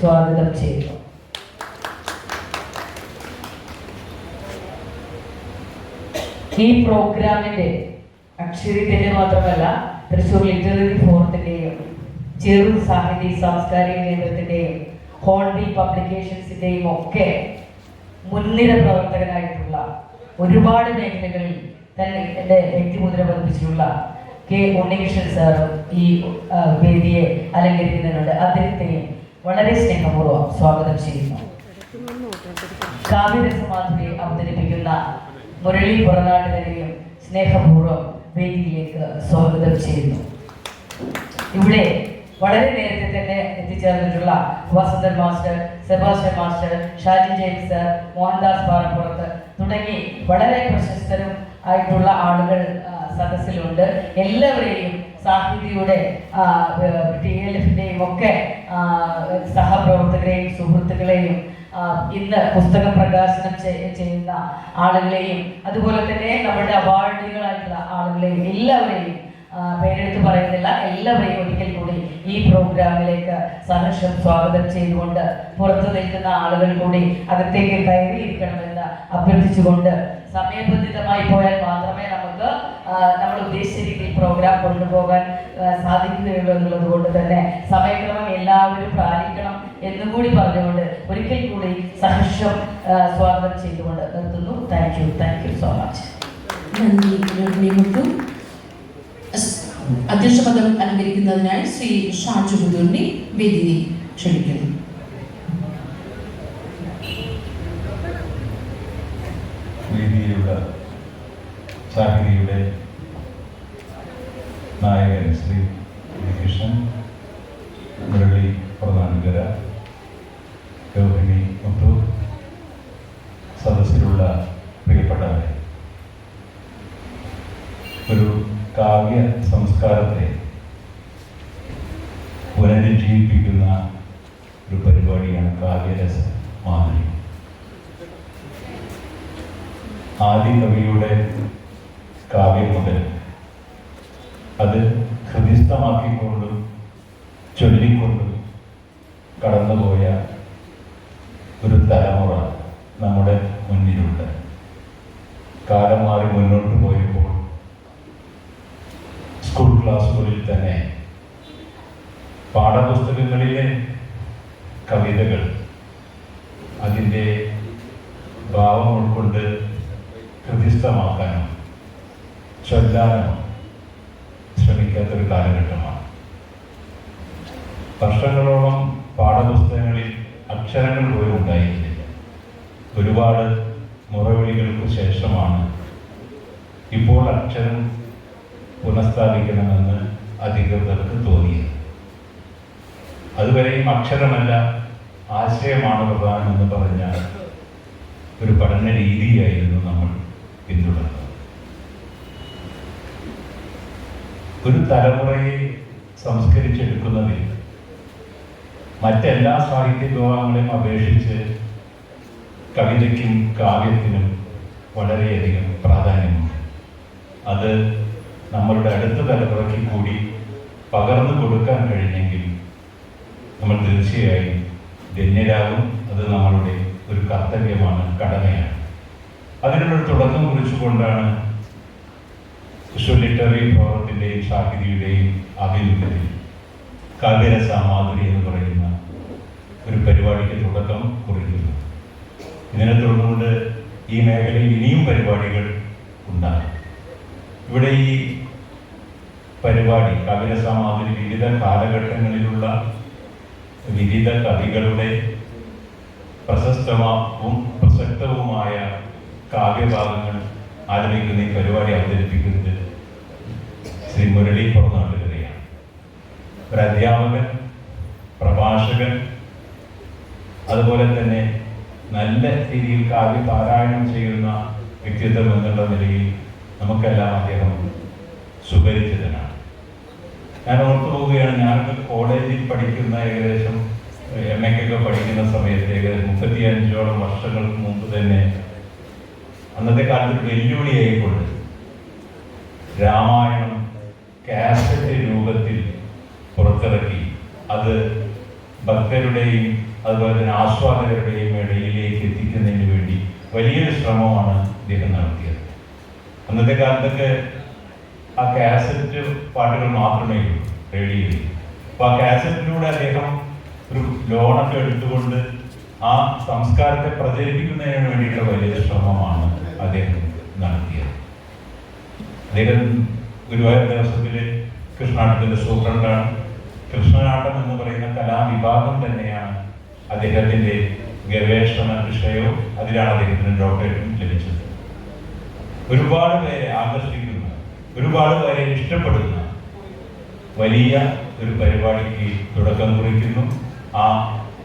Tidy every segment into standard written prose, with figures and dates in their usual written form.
സ്വാഗതം ചെയ്യുന്നു. ഈ പ്രോഗ്രാമിന്റെ അക്ഷരത്തിന്റെ മാത്രമല്ല തൃശ്ശൂർ ലിറ്റററി ഫോറത്തിന്റെയും ചെറു സാഹിത്യ സാംസ്കാരിക കേന്ദ്രത്തിന്റെയും ഹോൺബിൽ പബ്ലിക്കേഷൻസിന്റെയും ഒക്കെ മുൻനിര പ്രവർത്തകനായിട്ടുള്ള ഒരുപാട് മേഖലകളിൽ തന്നെ എൻ്റെ വ്യക്തിമുദ്ര പതിപ്പിച്ചിട്ടുള്ള കെ ഉണ്ണികൃഷ്ണൻ സാറും ഈ വേദിയെ അലങ്കരിക്കുന്നുണ്ട്. അദ്ദേഹത്തെയും വളരെ സ്നേഹപൂർവ്വം സ്വാഗതം ചെയ്യുന്നു. കാവ്യരസമാധുരി അവതരിപ്പിക്കുന്ന മുരളി പുറനാട്ടുകാരെയും സ്നേഹപൂർവ്വം വേദിയിലേക്ക് സ്വാഗതം ചെയ്യുന്നു. ഇവിടെ വളരെ നേരത്തെ തന്നെ എത്തിച്ചേർന്നിട്ടുള്ള Vasanthan master, Sebastian master, Shaji James sir, Mohandas Parappurath തുടങ്ങി വളരെ പ്രശസ്തരും ആയിട്ടുള്ള ആളുകൾ സദസ്സിലുണ്ട്. എല്ലാവരെയും സാഹിതിയുടെ TLFിൻ്റെയും ഒക്കെ സഹപ്രവർത്തകരെയും സുഹൃത്തുക്കളെയും ഇന്ന് പുസ്തകം പ്രകാശനം ചെയ്യുന്ന ആളുകളെയും അതുപോലെ തന്നെ നമ്മുടെ അവാർഡുകളായിട്ടുള്ള ആളുകളെയും എല്ലാവരെയും പേരെടുത്ത് പറയുന്നില്ല, എല്ലാവരെയും ഒരിക്കൽ കൂടി ഈ പ്രോഗ്രാമിലേക്ക് സഹർഷം സ്വാഗതം ചെയ്തുകൊണ്ട് പുറത്തു നിൽക്കുന്ന ആളുകൾ കൂടി അകത്തേക്ക് കയറിയിരിക്കണമെന്ന് അഭ്യർത്ഥിച്ചുകൊണ്ട് സമയബന്ധിതമായി പോയാൽ മാത്രമേ നമുക്ക് നമ്മൾ ഉദ്ദേശിച്ച രീതിയിൽ പ്രോഗ്രാം കൊണ്ടുപോകാൻ സാധിക്കുകയുള്ളൂ എന്നുള്ളത് കൊണ്ട് തന്നെ സമയക്രമം എല്ലാവരും പാലിക്കണം എന്നും കൂടി പറഞ്ഞുകൊണ്ട് ഒരിക്കൽ കൂടി സഹർഷം സ്വാഗതം ചെയ്തുകൊണ്ട് നിർത്തുന്നു. Thank you so much. അധ്യക്ഷ പദം അലങ്കരിക്കുന്നതിനായി ശ്രീ ഷാജു പുതൂരിനെ വേദിയിൽ ക്ഷണിക്കുന്നു. വേദിയിലുള്ള സാഹിതിയുടെ നായകൻ ശ്രീ ഉണ്ണികൃഷ്ണൻ, മുരളി പുറനാട്ടുകര, രോഹിണി മുത്തു, സദസ്സിലുള്ള പ്രിയപ്പെട്ടവരെ, ഒരു കാവ്യ സംസ്കാരത്തെ പുനരുജ്ജീവിപ്പിക്കുന്ന ഒരു പരിപാടിയാണ് കാവ്യരസ മാധുരി. ആദി കവിയുടെ കാവ്യം മുതൽ അത് ഹൃദിസ്ഥമാക്കിക്കൊണ്ടും ചൊല്ലിക്കൊണ്ടും കടന്നുപോയ ഒരു തലമുറ നമ്മുടെ മുന്നിലുണ്ട്. കാലം മാറി മുന്നോട്ട് പോയപ്പോൾ സ്കൂൾ ക്ലാസ്സുകളിൽ തന്നെ പാഠപുസ്തകങ്ങളിലെ കവിതകൾ അതിൻ്റെ ഭാവം ഉൾക്കൊണ്ട് ഹൃദിസ്ഥമാക്കാനോ ചൊല്ലാനോ ശ്രമിക്കാത്തൊരു കാലഘട്ടമാണ്. വർഷങ്ങളോളം പാഠപുസ്തകങ്ങളിൽ അക്ഷരങ്ങൾ പോലും ഉണ്ടായിരുന്നില്ല. ഒരുപാട് മുറവിളികൾക്ക് ശേഷമാണ് ഇപ്പോൾ അക്ഷരം പുനഃസ്ഥാപിക്കണമെന്ന് അധികൃതർക്ക് തോന്നിയത്. അതുവരെയും അക്ഷരമല്ല ആശയമാണ് പ്രധാനമെന്ന് പറഞ്ഞ ഒരു പഠന രീതിയായിരുന്നു നമ്മൾ പിന്തുടർന്നത്. ഒരു തലമുറയെ സംസ്കരിച്ചെടുക്കുന്നതിൽ മറ്റെല്ലാ സാഹിത്യ വിഭാഗങ്ങളെയും അപേക്ഷിച്ച് കവിതയ്ക്കും കാവ്യത്തിനും വളരെയധികം പ്രാധാന്യമുണ്ട്. അത് നമ്മളുടെ അടുത്ത തലമുറയ്ക്ക് കൂടി പകർന്നു കൊടുക്കാൻ കഴിഞ്ഞെങ്കിൽ നമ്മൾ തീർച്ചയായും ധന്യരാകും. അത് നമ്മളുടെ ഒരു കർത്തവ്യമാണ്, കടമയാണ്. അതിനുള്ളൊരു തുടക്കം കുറിച്ചുകൊണ്ടാണ് തൃശ്ശൂർ ലിറ്റററി ഫോറത്തിൻ്റെയും സാഹിതിയുടെയും ആഭിമുഖ്യത്തിൽ കാവ്യരസ മാധുരി എന്ന് പറയുന്ന ഒരു പരിപാടിക്ക് തുടക്കം കുറിക്കുന്നു. ഇതിനെ തുടർന്നുകൊണ്ട് ഈ മേഖലയിൽ ഇനിയും പരിപാടികൾ ഉണ്ടാകും. ഇവിടെ ഈ പരിപാടി കാവ്യരസ മാധുരി വിവിധ കാലഘട്ടങ്ങളിലുള്ള വിവിധ കവികളുടെ പ്രസക്തവുമായ കാവ്യഭാഗങ്ങൾ ആലപിക്കുന്ന ഈ പരിപാടി അവതരിപ്പിക്കുന്നത് ശ്രീ മുരളി പുറനാട്ടുകരയാണ്. ഒരു അധ്യാപകൻ, പ്രഭാഷകൻ, അതുപോലെ തന്നെ നല്ല രീതിയിൽ കാവ്യ പാരായണം ചെയ്യുന്ന വ്യക്തിത്വം എന്നുള്ള നിലയിൽ നമുക്കെല്ലാം അദ്ദേഹം സുപരിചിതനാണ്. ഞാൻ ഓർത്തു പോവുകയാണ്, ഞാനൊക്കെ കോളേജിൽ പഠിക്കുന്ന ഏകദേശം MA പഠിക്കുന്ന സമയത്ത് ഏകദേശം 35ഓളം വർഷങ്ങൾക്ക് മുമ്പ് തന്നെ അന്നത്തെ കാലത്ത് വെല്ലുവിളിയായിക്കൊണ്ട് രാമായണം കാസറ്റ് രൂപത്തിൽ പുറത്തിറക്കി അത് ഭക്തരുടെയും അതുപോലെ തന്നെ ആസ്വാദകരുടെയും ഇടയിലേക്ക് എത്തിക്കുന്നതിന് വേണ്ടി വലിയൊരു ശ്രമമാണ് അദ്ദേഹം നടത്തിയത്. അന്നത്തെ കാലത്തൊക്കെ ആ കാസറ്റ് പാട്ടുകൾ മാത്രമേ ഉള്ളൂ റേഡിയോയിൽ. അപ്പോൾ ആ കാസറ്റിലൂടെ അദ്ദേഹം ഒരു ലോണൊക്കെ എടുത്തുകൊണ്ട് ആ സംസ്കാരത്തെ പ്രചരിപ്പിക്കുന്നതിന് വേണ്ടിയിട്ടുള്ള വലിയൊരു ശ്രമമാണ് അദ്ദേഹം നടത്തിയത്. അദ്ദേഹം ഗുരുവായൂർ ദേവസ്വത്തിലെ കൃഷ്ണനാട്ടത്തിൻ്റെ സൂപ്രണ്ടാണ്. കൃഷ്ണനാട്ടം എന്ന് പറയുന്ന കലാവിഭാഗം തന്നെയാണ് അദ്ദേഹത്തിൻ്റെ ഗവേഷണ വിഷയവും. അതിലാണ് അദ്ദേഹത്തിന് ഡോക്ടറേറ്റും ലഭിച്ചത്. ഒരുപാട് പേരെ ആകർഷിക്കുന്ന, ഒരുപാട് പേരെ ഇഷ്ടപ്പെടുന്ന വലിയ ഒരു പരിപാടിക്ക് തുടക്കം കുറിക്കുന്നു. ആ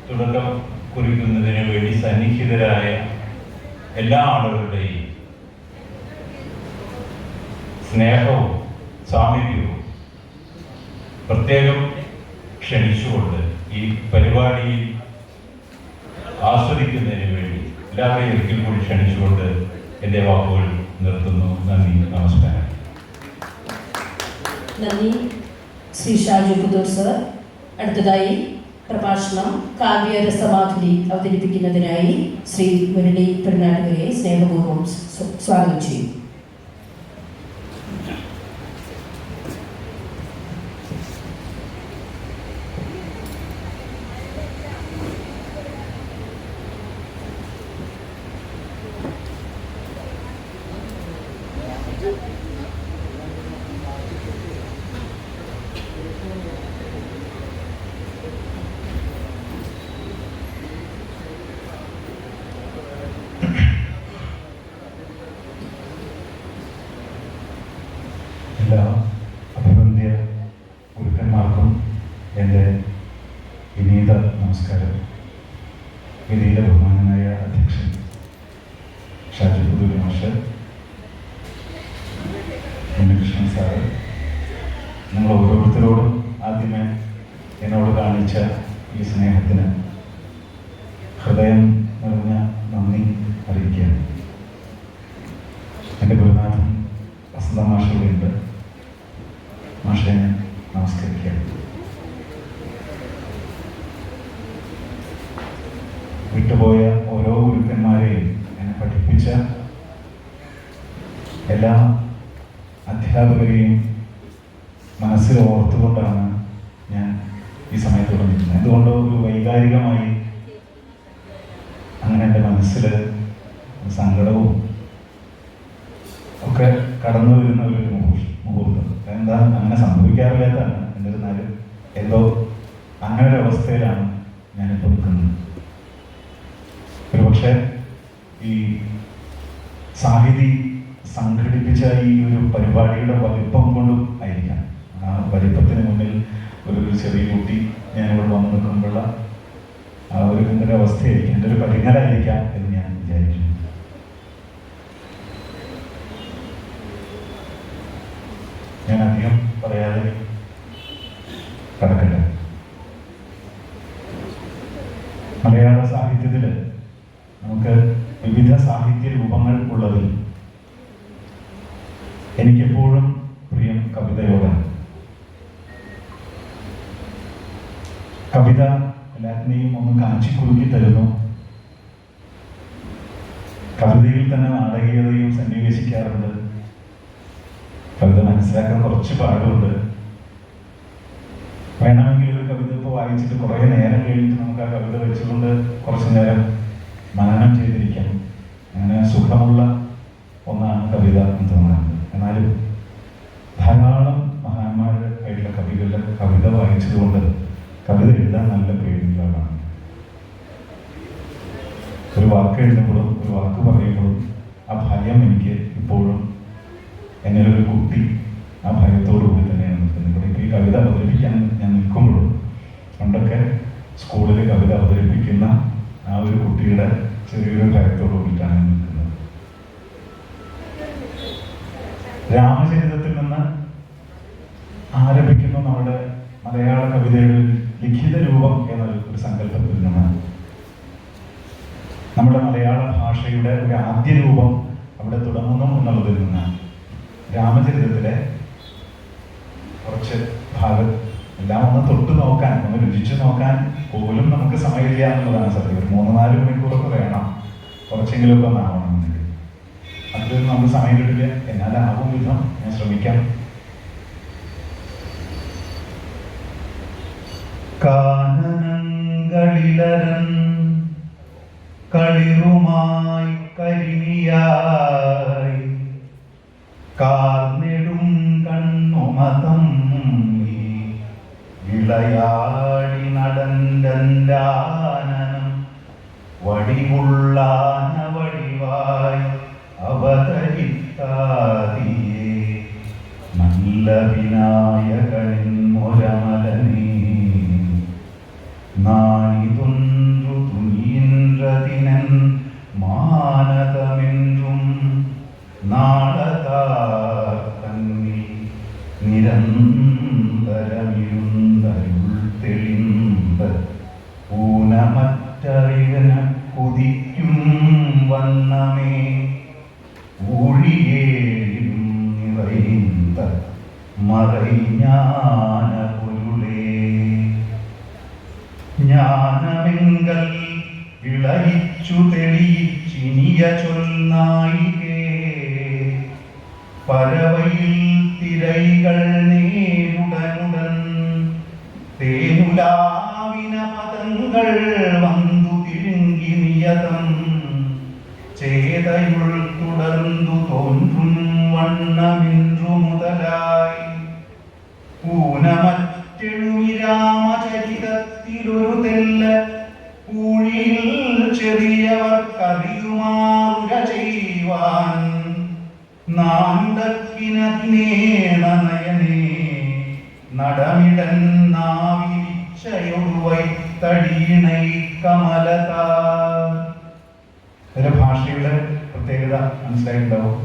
തുടക്കം കുറിക്കുന്നതിന് വേണ്ടി സന്നിഹിതരായ എല്ലാ ആളുകളുടെയും സ്നേഹവും സാമീപ്യവും പ്രത്യേകം ക്ഷണിച്ചുകൊണ്ട് ഈ പരിപാടിയിൽ ആസ്വദിക്കുന്നതിന് വേണ്ടി എല്ലാവരെയും ഒരിക്കൽ കൂടി ക്ഷണിച്ചുകൊണ്ട് എൻ്റെ വാക്കുകൾ നിർത്തുന്നു. നന്ദി, നമസ്കാരം. നന്ദി ശ്രീ ഷാജു പുതൂർ സർ. അടുത്തതായി പ്രഭാഷണം കാവ്യരസമാധുരി അവതരിപ്പിക്കുന്നതിനായി ശ്രീ മുരളി പെരുന്നാട്ടുകരയെ സ്നേഹപൂർവ്വം സ്വാഗതം ചെയ്യും. എല്ലാ അഭിവന്ദ്യ ഗുരുക്കന്മാർക്കും എൻ്റെ വിനീത നമസ്കാരം. വിനീത ബഹുമാനനായ അധ്യക്ഷൻ ഷാജു പുതൂർ മാഷ്, ഉണ്ണികൃഷ്ണൻ സാറ്, നിങ്ങൾ ഓരോരുത്തരോടും ആദ്യമേ എന്നോട് കാണിച്ച ഈ സ്നേഹത്തിന് ഹൃദയം നിറഞ്ഞ നന്ദി അറിയിക്കുകയാണ്. എൻ്റെ ഗുരുനാഥൻ വസന്ത മാഷുകളുണ്ട്. മാഷെ ഞാൻ നമസ്കരിക്കുകയാണ്. വിട്ടുപോയ ഓരോ ഗുരുക്കന്മാരെയും എന്നെ പഠിപ്പിച്ച എല്ലാ അധ്യാപകരെയും മനസ്സിൽ ഓർത്തുകൊണ്ടാണ് ഞാൻ ഈ സമയത്തോടെ നിൽക്കുന്നത്. എന്തുകൊണ്ടോ ഒരു വൈകാരികമായി അങ്ങനെ എൻ്റെ മനസ്സിൽ സങ്കടവും ഒക്കെ കടന്നു വരുന്ന ഒരു മുഹൂർത്തം. എന്താ അങ്ങനെ സംഭവിക്കാറില്ലാത്തതാണ്. എന്നിരുന്നാലും എന്തോ അങ്ങനെ ഒരു അവസ്ഥയിലാണ് ഞാനിപ്പോൾ നിൽക്കുന്നത്. ഒരുപക്ഷെ ഈ സാഹിതി സംഘടിപ്പിച്ച ഈ ഒരു പരിപാടിയുടെ വലിപ്പം കൊണ്ടും ആയിരിക്കാം. ആ വലിപ്പത്തിന് മുന്നിൽ ഒരു ചെറിയ കുട്ടി ഞാനിവിടെ വന്ന് നിൽക്കുമ്പോഴുള്ള ആ ഒരു എന്തൊരു അവസ്ഥയായിരിക്കാം, എൻ്റെ ഒരു പരിങ്ങലായിരിക്കാം എന്ന് ഞാൻ വിചാരിക്കുന്നു. ഞാൻ അധികം പറയാതെ കടക്കട്ടെ. മലയാള സാഹിത്യത്തിൽ നമുക്ക് വിവിധ സാഹിത്യ രൂപങ്ങൾ ഉള്ളതിൽ എനിക്കെപ്പോഴും പ്രിയം കവിതയോടാണ്. കവിത എല്ലാത്തിനെയും ഒന്ന് കാച്ചിക്കുറുക്കി തരുന്നു. കവിതയിൽ തന്നെ നാടകീയതയും സന്നിവേശിക്കാറുണ്ട്. കവിത മനസ്സിലാക്കാൻ കുറച്ച് പാടുണ്ട്. വേണമെങ്കിൽ ഒരു കവിത ഇപ്പോൾ വായിച്ചിട്ട് കുറേ നേരം കഴിഞ്ഞിട്ട് നമുക്ക് ആ കവിത വെച്ചുകൊണ്ട് കുറച്ച് നേരം മനനം ചെയ്തിരിക്കാം. അങ്ങനെ സുഖമുള്ള ഒന്നാണ് കവിത എന്ന് തോന്നുന്നത്. എന്നാലും ധാരാളം മഹാന്മാരായിട്ടുള്ള കവികളുടെ കവിത വായിച്ചതുകൊണ്ട് കവിത എഴുതാൻ നല്ല പേടികളാണ്. ഒരു വാക്ക് എഴുതുമ്പോഴും ഒരു വാക്ക് പറയുമ്പോഴും ആ ഭയം എനിക്ക് ഇപ്പോഴും എന്നെ ഒരു കുട്ടി ആ ഭയത്തോടു കൂടി തന്നെയാണ് നിൽക്കുന്നത്. ഇവിടെ ഇപ്പോൾ ഈ കവിത അവതരിപ്പിക്കാൻ ഞാൻ നിൽക്കുമ്പോഴും പണ്ടൊക്കെ സ്കൂളിൽ കവിത അവതരിപ്പിക്കുന്ന ആ ഒരു കുട്ടിയുടെ ചെറിയൊരു ഭയത്തോടു കൂടിയിട്ടാണ് ഞാൻ നിൽക്കുന്നത്. രാമചരിതത്തിൽ നിന്ന് ആരംഭിക്കുന്ന നമ്മുടെ മലയാള കവിതയുടെ ലിഖിത രൂപം എന്നൊരു സങ്കല്പത്തിൽ നിന്നാണ് നമ്മുടെ മലയാള ഭാഷയുടെ ഒരു ആദ്യ രൂപം അവിടെ തുടങ്ങുന്നു എന്നുള്ളതിൽ നിന്നാണ് രാമചരിതത്തിലെ കുറച്ച് ഭാഗം എല്ലാം ഒന്ന് തൊട്ട് നോക്കാൻ, ഒന്ന് രുചിച്ച് നോക്കാൻ പോലും നമുക്ക് സമയമില്ല എന്നുള്ളതാണ് സത്യം. ഒരു 3-4 മണിക്കൂറൊക്കെ വേണം കുറച്ചെങ്കിലുമൊക്കെ ഒന്നാവണമെന്നുണ്ടെങ്കിൽ. അതിലൊന്നും നമുക്ക് സമയം കിട്ടില്ല. എന്നാലാവും വിധം ഞാൻ ശ്രമിക്കാം. കാനനങ്ങളിലരൻ കളിറുമായി കരിമിയായി കാർന്നെടും കണ്ണുമതം വിളയാടി നടന്തന്റാനനം വടിവുള്ളാന വടിവായി അവതരിത്താതിയെ നല്ല വിനായകനിൻ മുരമലനേ നാണിതൊன்று തുനിയിன்றതിനൻ മാനതമെன்றுം നാളതാർ തന്നിൽ നിരന്തരമിരുന്തരുൾ തെളിந்த ഊനമറ്ററിവന കുതിക്കും വണ്ണമേ ഊഴിയേഴും നിറൈந்த മറൈஞான പൊരുളേ ജ്ഞാനമെങ്കൽ വിളയിച്ചു തെളിയിച്ചിനിയ ചൊൽനായികേ പരവയിൽ തിരൈകൾ നേരുടനുടൻ തേനുലാവിന പദങ്ങൾ വന്നു തിരുങ്ങി നിയതം ചേതയുൾ തുടർന്നു തോന്നും വണ്ണമിன்று മുതലായി ഊനമറ്റെഴുമിരാമചരിതത്തിലൊരു തെല്ല ഊഴിയിൽ ചെറിയവർക്കറിയുമാറുക ചെയ്യുവാൻ നാണ്ടക്കിനതിനേണ നയനേ നടമിടൻ നാവിരിച്ചയൊടുവൈത്തടീണൈ കമലതാ. ഇതിലെ ഭാഷയുടെ പ്രത്യേകത മനസ്സിലായിട്ടുണ്ടാവും.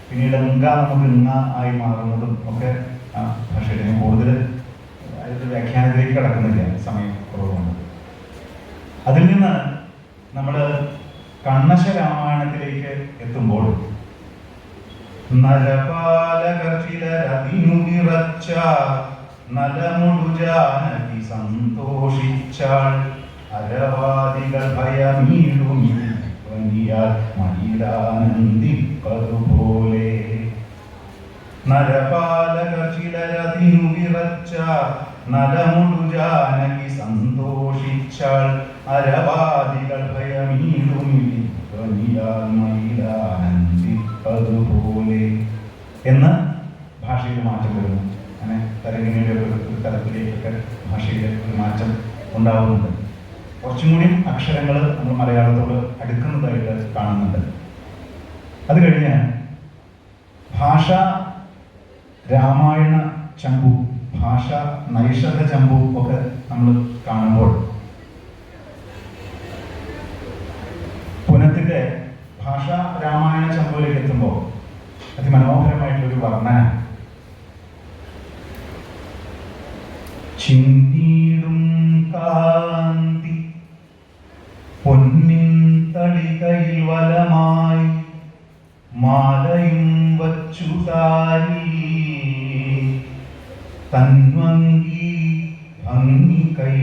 പിന്നീട് നമുക്ക് ആയി മാറുന്നതും ഒക്കെ ആ ഭാഷയുടെ കൂടുതൽ അതിൻ്റെ വ്യാഖ്യാനത്തിലേക്ക് കടക്കുന്നില്ല, സമയം കുറവുണ്ട്. അതിൽ നിന്ന് നമ്മൾ കണ്ണശ രാമായണത്തിലേക്ക് എത്തുമ്പോൾ നരപാലകർ ചിലരതിനു വിറച്ച നലമുടു ജാനകി സന്തോഷിച്ചാൾ അരവാദികൾ ഭയമീടുമി മയിലാനന്ദിപ്പതുപോലെ നരപാലകർ ചിലരതിനു വിറച്ച നലമുടു ജാനകി സന്തോഷിച്ചാൾ അരവാദികൾ ഭയമീടുമി മയിലാനന്ദിപ്പതുപോലെ എന്ന് ഭാഷയിൽ മാറ്റം വരുന്നു. അങ്ങനെ തരംഗിണിയുടെ ഒരു തലത്തിലേക്കൊക്കെ ഭാഷയിൽ ഒരു മാറ്റം ഉണ്ടാവുന്നുണ്ട്. കുറച്ചും കൂടി അക്ഷരങ്ങൾ നമ്മൾ മലയാളത്തോട് അടുക്കുന്നതായിട്ട് കാണുന്നുണ്ട്. അത് കഴിഞ്ഞ് ഭാഷ രാമായണ ചമ്പു, ഭാഷ നൈഷധ ചമ്പു ഒക്കെ നമ്മൾ കാണുമ്പോൾ പുനത്തിൻ്റെ ഭാഷ രാമായണ ചമ്പുവിലേക്ക് എത്തുമ്പോൾ അതിമനോഹരമായിട്ടുള്ളൊരു വർണ്ണന. ചിന്തീടും കാന്തി പൊന്നിൻ തളികയിൽ വലമായി മാലയും വച്ചു താരി തന്വങ്കി ഭംഗി കൈ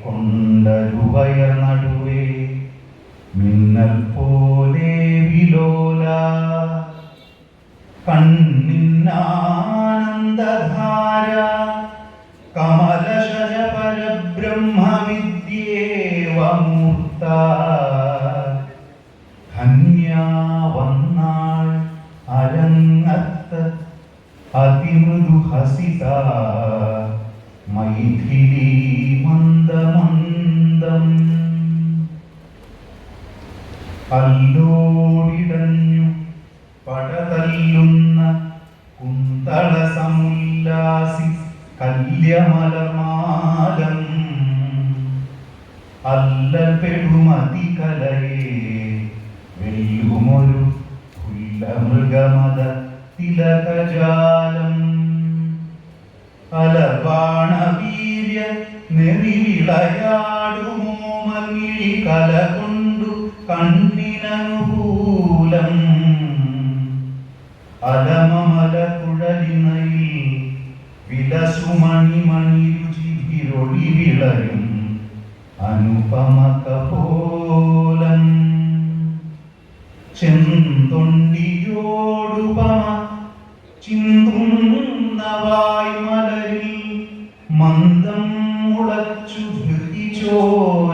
കൊണ്ടരുവയർ നടുവേ മിന്നൽ പോലെ വിലോല കണ്ണിന്നാനന്ദധാര കമലശര പരബ്രഹ്മവിദ്യേവമൂർത്ത ധന്യാ വന്നാൾ അരങ്ങത്ത് അതിമൃദു ഹസിത മൈഥിലി മന്ദമന്ദം അല്ലോടിടഞ്ഞു പടതല്ലുന്ന കുന്തള സമുല്ലാസി കല്യമലമാലം അല്ലപ്പെടുമതി കലയെ വെല്ലുമൊരു പുല്ലമൃഗമത തിലകജാലം അലബാണവീര്യ നെറിവിളയാടുമോ മങ്ങിഴി കല കൊണ്ടു കണ്ണിനനുകൂലം അലമമല കുഴലിനയിൽ വിലസുമണി മണി രുചി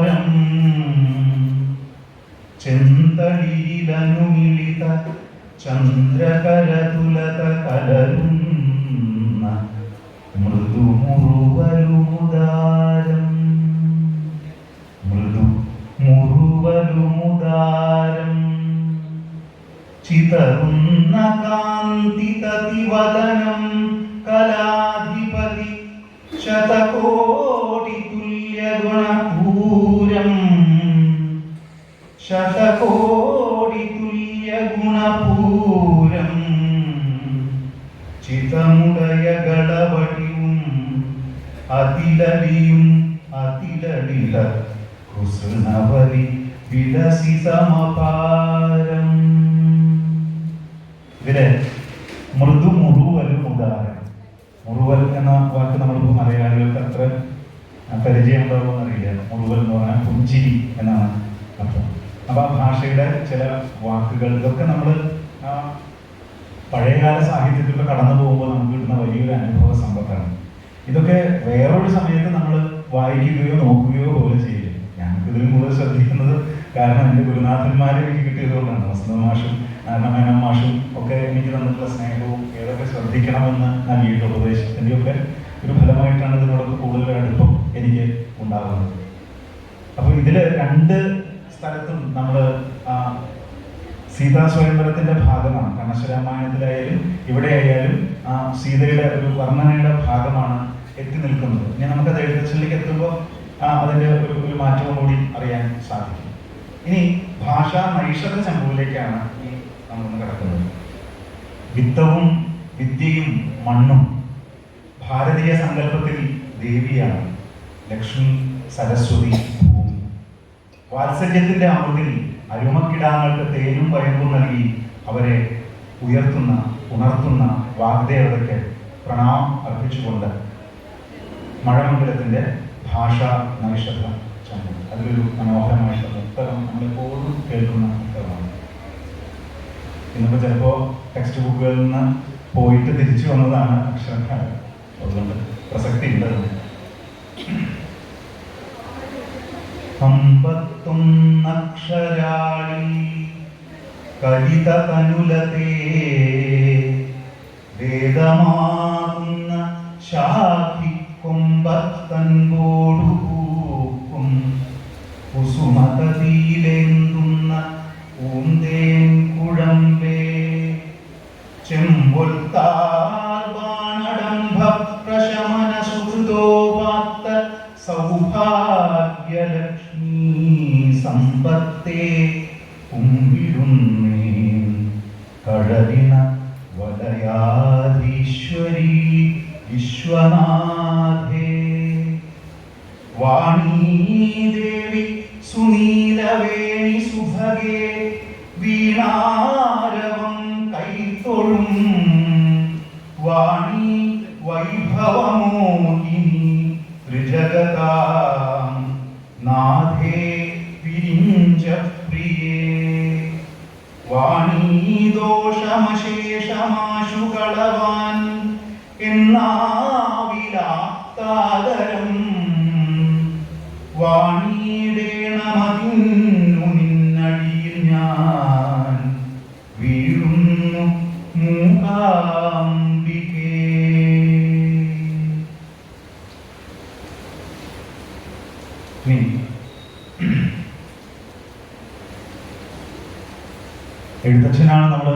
സ്വരം ചെന്തളിരിലനുമിളിത ചന്ദ്രകരതുലത കലരുന്ന മൃദുമുറുവലുമുദാരം മൃദുമുറുവലുമുദാരം ചിതറുന്ന കാന്തിതതിവദനം കലാധിപതി ശതകോടി തുല്യഗുണപൂരം ശതകോടി തുല്യഗുണപൂരം ചിതമുടയ ഗളവടിയും അതിലലിയും അതിലളില കുസുനവലി വിലസിതമപാരം. ഇതിലെ മൃദു മുറുവലും ഉദാരം. മുറുവൽ എന്ന വാക്ക് നമ്മളിപ്പോൾ മലയാളികൾക്ക് അത്ര പരിചയമുണ്ടാവുമോ എന്നറിയില്ല. മുറുവൽ എന്ന് പറഞ്ഞാൽ പുഞ്ചിരി എന്നാണ് അർത്ഥം. അപ്പൊ ആ ഭാഷയുടെ ചില വാക്കുകൾ ഇതൊക്കെ നമ്മൾ പഴയകാല സാഹിത്യത്തിലൂടെ കടന്നു പോകുമ്പോൾ നമുക്ക് കിട്ടുന്ന വലിയൊരു അനുഭവ സമ്പത്താണ്. ഇതൊക്കെ വേറൊരു സമയത്ത് നമ്മൾ വായിക്കുകയോ നോക്കുകയോ പോലും ചെയ്യില്ല. ഞങ്ങൾക്ക് ഇതിലും കൂടുതൽ ശ്രദ്ധിക്കുന്നത് കാരണം എൻ്റെ ഗുരുനാഥന്മാരെ എനിക്ക് കിട്ടിയതുകൊണ്ടാണ്. വസന്ത മാഷും നാരായണ മാഷും ഒക്കെ എനിക്ക് തന്നിട്ടുള്ള സ്നേഹവും ഏതൊക്കെ ശ്രദ്ധിക്കണമെന്ന് നൽകിയിട്ടുള്ള ഉപദേശത്തിൻ്റെ ഒക്കെ ഒരു ഫലമായിട്ടാണ് ഇതിനോടൊക്കെ കൂടുതൽ അടുപ്പം എനിക്ക് ഉണ്ടാകുന്നത്. അപ്പോൾ ഇതിൽ രണ്ട് സ്ഥലത്തും നമ്മൾ സീതാ സ്വയംവരത്തിന്റെ ഭാഗമാണ്. കണശരാമായണത്തിലായാലും ഇവിടെ ആയാലും സീതയുടെ ഒരു വർണ്ണനയുടെ ഭാഗമാണ് എത്തി നിൽക്കുന്നത്. ഇനി നമുക്കത് എഴുത്തച്ഛനിലേക്ക് എത്തുമ്പോൾ അതിൻ്റെ ഒരു മാറ്റവും കൂടി അറിയാൻ സാധിക്കും. ഇനി ഭാഷാ നൈഷധ ചമ്പുവിലേക്കാണ് ഈ നമ്മളൊന്ന് കിടക്കുന്നത്. വിത്തവും വിദ്യയും മണ്ണും ഭാരതീയ സങ്കല്പത്തിൽ ദേവിയാണ്. ലക്ഷ്മി, സരസ്വതി, ഭൂമി. വാത്സല്യത്തിന്റെ അമൃതിൽ അരുമക്കിടാങ്ങൾക്ക് തേനും വയമ്പും നൽകി അവരെ ഉയർത്തുന്ന ഉണർത്തുന്ന വാഗ്ദേവതയ്ക്ക് പ്രണാമം അർപ്പിച്ചുകൊണ്ട് മഴമംഗലത്തിന്റെ ഭാഷാ നൈഷധ ചമ്പു അതിലൊരു മനോഹരമായിട്ടുള്ള പുസ്തകം നമ്മളെപ്പോഴും കേൾക്കുന്ന പുസ്തകമാണ്. ഇന്നിപ്പോൾ ചിലപ്പോൾ ടെക്സ്റ്റ് ബുക്കുകളിൽ നിന്ന് പോയിട്ട് തിരിച്ചു വന്നതാണ് അക്ഷരക്കാരൻ. അതുകൊണ്ട് പ്രസക്തി ഉള്ളത്. അമ്പത്തൊന്നക്ഷരാളി കലിത കനുലതേ വേദമാകുന്ന ശാഖി കൊമ്പത്തൻപോടു പൂക്കും കുസുമതീലേന്തുന്ന പൂന്തേൻ കുഴമ്പേ ചെമ്പൊൽത്താർവാണടംഭ പ്രശമന സുഹൃദോപാത്ത സൗഭാഗ്യലക്ഷ്മീ സമ്പത്തേ കുമ്പിടുന്നേ കഴലിന വലയാധീശ്വരി വിശ്വനാഥേ വാണീദേവി സുനീലവേണി സുഭഗേ വീണാരവം കൈത്തൊഴും വാണി വൈഭവമോഹിനി ത്രിജഗതാം നാഥേ വിരിഞ്ച പ്രിയേ വാണീ ദോഷമശേഷമാശു കളവാൻ എന്നാവിലാത്താദരം വാണിയിടേണമതിന്നു നിന്നടിയിൽ ഞാൻ വീഴുന്നു മൂകാംബികേ. എഴുത്തച്ഛനാണ് നമ്മൾ